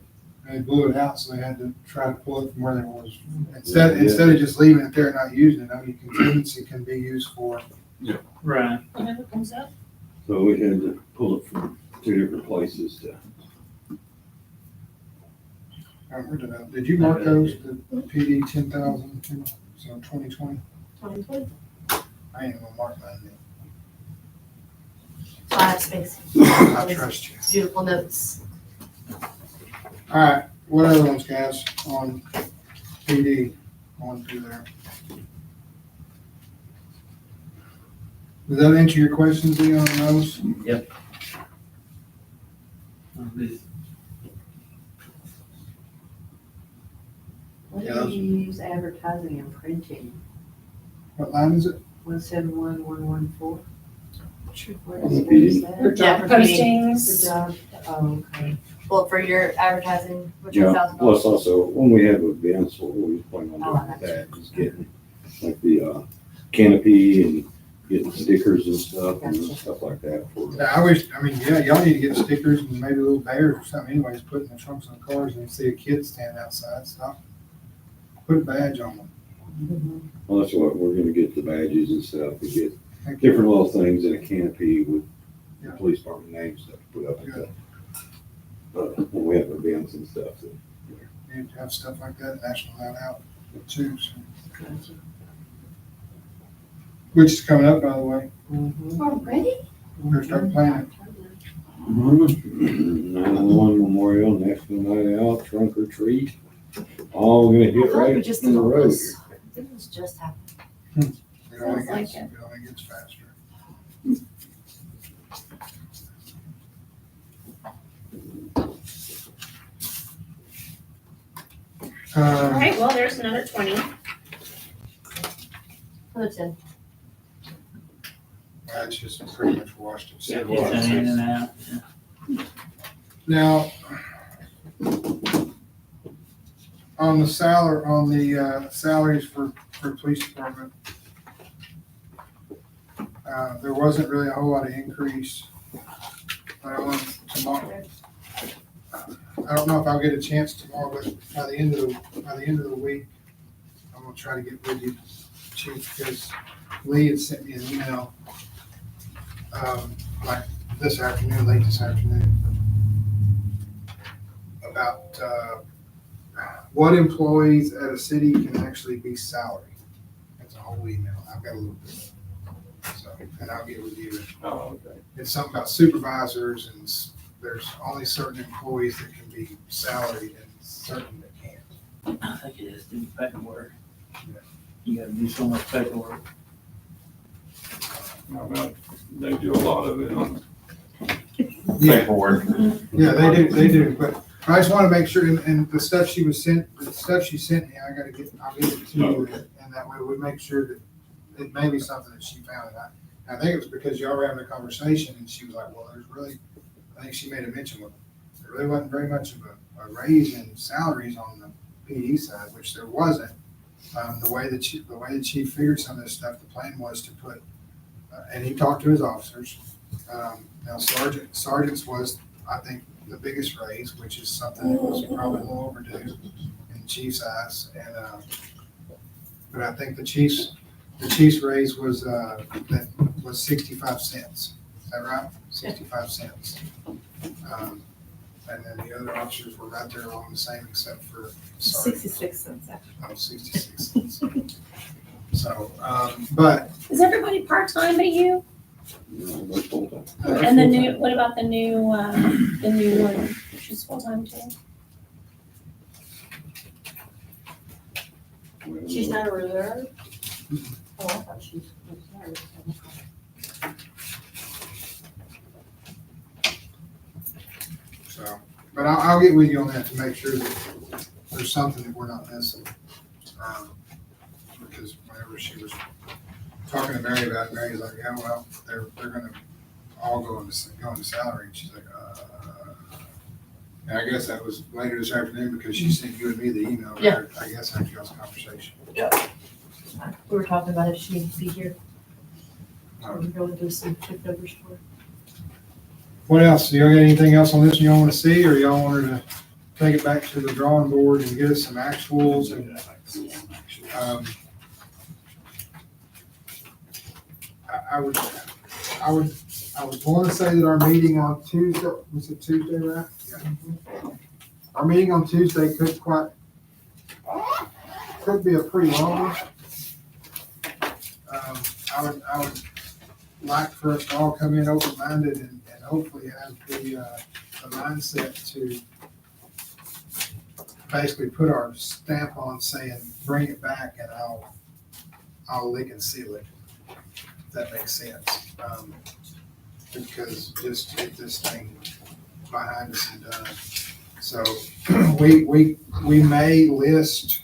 They blew it out, so they had to try to pull it from where there was. Instead of just leaving it there and not using it, I mean, contingency can be used for. Right. Whatever comes up. So we had to pull it from two different places to. Did you mark those, the PD 10,000, so 2020? 2020. I ain't gonna mark mine then. So I have space. I trust you. Beautiful notes. All right, what other ones, guys, on PD, going through there? Does that answer your questions, Leon, on those? What Yeah, do those- you use advertising and printing? What line is it? 171114? Where PD. is that? For job Yeah, for PD. postings. For job, oh, okay. Well, for your advertising, which is Yeah, $1,000. plus also, when we have events, what we plan on Oh, doing with that is getting like the canopy and getting stickers and stuff and stuff like that for. Yeah, y'all need to get stickers and maybe little bears or something anyways, put in the trunks of the cars and you see a kid stand outside, stop. Put a badge on them. Well, that's what, we're gonna get the badges and stuff, and get different little things in a canopy with the police department names stuff put up and stuff. When we have events and stuff. So. You need to have stuff like that, national night out too, so. Which is coming up, by the way. Already? We're starting planning. 9/11 Memorial, National Night Out, trunk or treat, all gonna I hit feel like right we just in did the all road. this. It was just happening. It only Sounds like gets, it. it only gets faster. All right, well, there's another 20. Another 10. That's just pretty much washed it. It's in and out. Now, on the salaries for police department, there wasn't really a whole lot of increase. I don't know if I'll get a chance tomorrow, but by the end of the week, I'm gonna try to get with you, Chief, because Lee had sent me an email, like this afternoon, late this afternoon, about what employees at a city can actually be salaried. It's a whole email. I've got a little bit. So, and I'll get with you. Oh, okay. It's something about supervisors and there's only certain employees that can be salaried and certain that can't. I think it is doing paperwork. You gotta do so much paperwork. Well, they do a lot of it on Yeah, paperwork. yeah, they do, but I just want to make sure, and the stuff she sent me, I'll get it to you, and that way we make sure that it may be something that she found. And I think it was because y'all were having a conversation and she was like, well, I think she made a mention of, there really wasn't very much of a raise in salaries on the PD side, which there wasn't. The way that she figured some of this stuff, the plan was to put, and he talked to his officers. Now sergeants was, I think, the biggest raise, which is something that was probably a little overdue in the chief's eyes. And, but I think the chief's raise was 65 cents. Is that right? 65 cents. And then the other officers were right there along the same, except for sergeant. 66 cents actually. Oh, 66 cents. So, but. Is everybody part-time but you? No, And the new, what about the new one? She's full-time too? She's not a reserve? Oh, I thought she was reserve. So, but I'll get with you on that to make sure that there's something that we're not missing. Because whenever she was talking to Mary about it, Mary's like, yeah, well, they're gonna all go into salary. And she's like, and I guess that was later this afternoon because she sent you and me the email. Yeah. I guess after y'all's conversation. We were talking about if she needs to be here. We're going through some quick numbers for her. What else? Do y'all got anything else on this y'all want to see, or y'all wanted to take it back to the drawing board and get us some actuals and, I would want to say that our meeting on Tuesday, was it Tuesday, right? Yeah. Our meeting on Tuesday could be a pretty long one. I would like for us to all come in open-minded and hopefully have the mindset to basically put our stamp on saying, bring it back and I'll lick and seal it. If that makes sense. Because just get this thing behind us and done. So we may list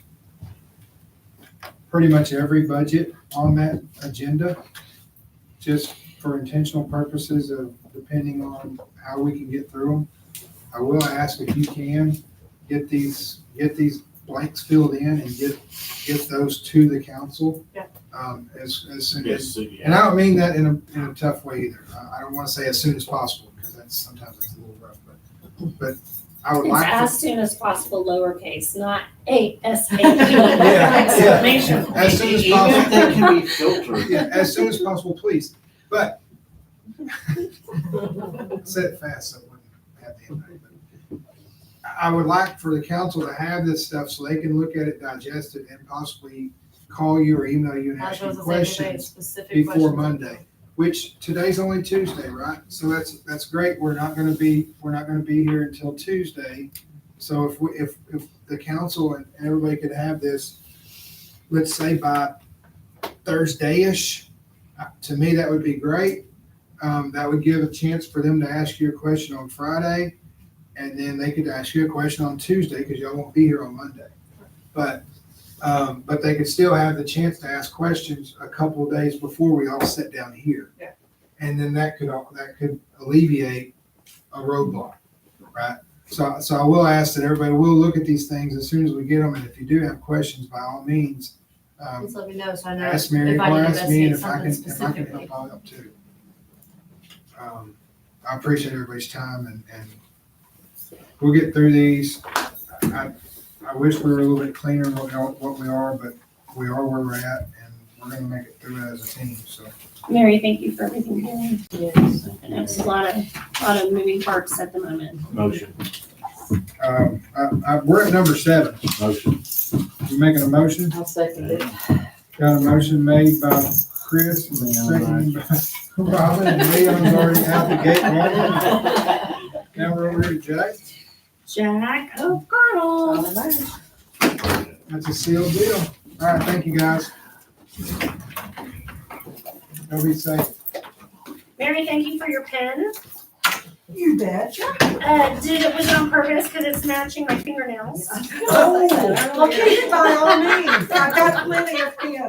pretty much every budget on that agenda, just for intentional purposes of depending on how we can get through them. I will ask if you can get these blanks filled in and get those to the council. Yeah. As soon Yes, as, so, yeah. and I don't mean that in a tough way either. I don't want to say as soon as possible, because sometimes that's a little rough, but I would It's like. as soon as possible, lowercase, not ASAP. Yeah. Exclamation point. As soon as Even if possible. they can be filtered. Yeah, as soon as possible, please. But say it fast so it wouldn't have the impact. But I would like for the council to have this stuff so they can look at it, digest it, and possibly call you or email you and I ask was you gonna say, if you made questions specific before questions. Monday. Which today's only Tuesday, right? So that's great. We're not gonna be here until Tuesday. So if the council and everybody could have this, let's say by Thursday-ish, to me, that would be great. That would give a chance for them to ask you a question on Friday, and then they could ask you a question on Tuesday, because y'all won't be here on Monday. But they could still have the chance to ask questions a couple of days before we all sit down here. Yeah. And then that could alleviate a roadblock, right? So I will ask that everybody will look at these things as soon as we get them, and if you do have questions, by all means, Please let me know so I know ask if Mary I or need to ask me, and investigate if I something can help specifically. out too. I appreciate everybody's time, and we'll get through these. I wish we were a little bit cleaner than what we are, but we are where we're at, and we're gonna make it through it as a team, so. Mary, thank you for everything you're doing. Yes. I know it's a lot of moving parts at the moment. Motion, We're at number 7. motion. You making a motion? I'll second it. Got a motion made by Chris, and seconded by Robin, and Leon's already out the gate. Now we're over here to Jack. Jack O'Connell. That's a sealed deal. All right, thank you, guys. Y'all be safe. Mary, thank you for your pen. You betcha. Was it on purpose because it's matching my fingernails? Oh, okay, by all means. I got plenty of pins.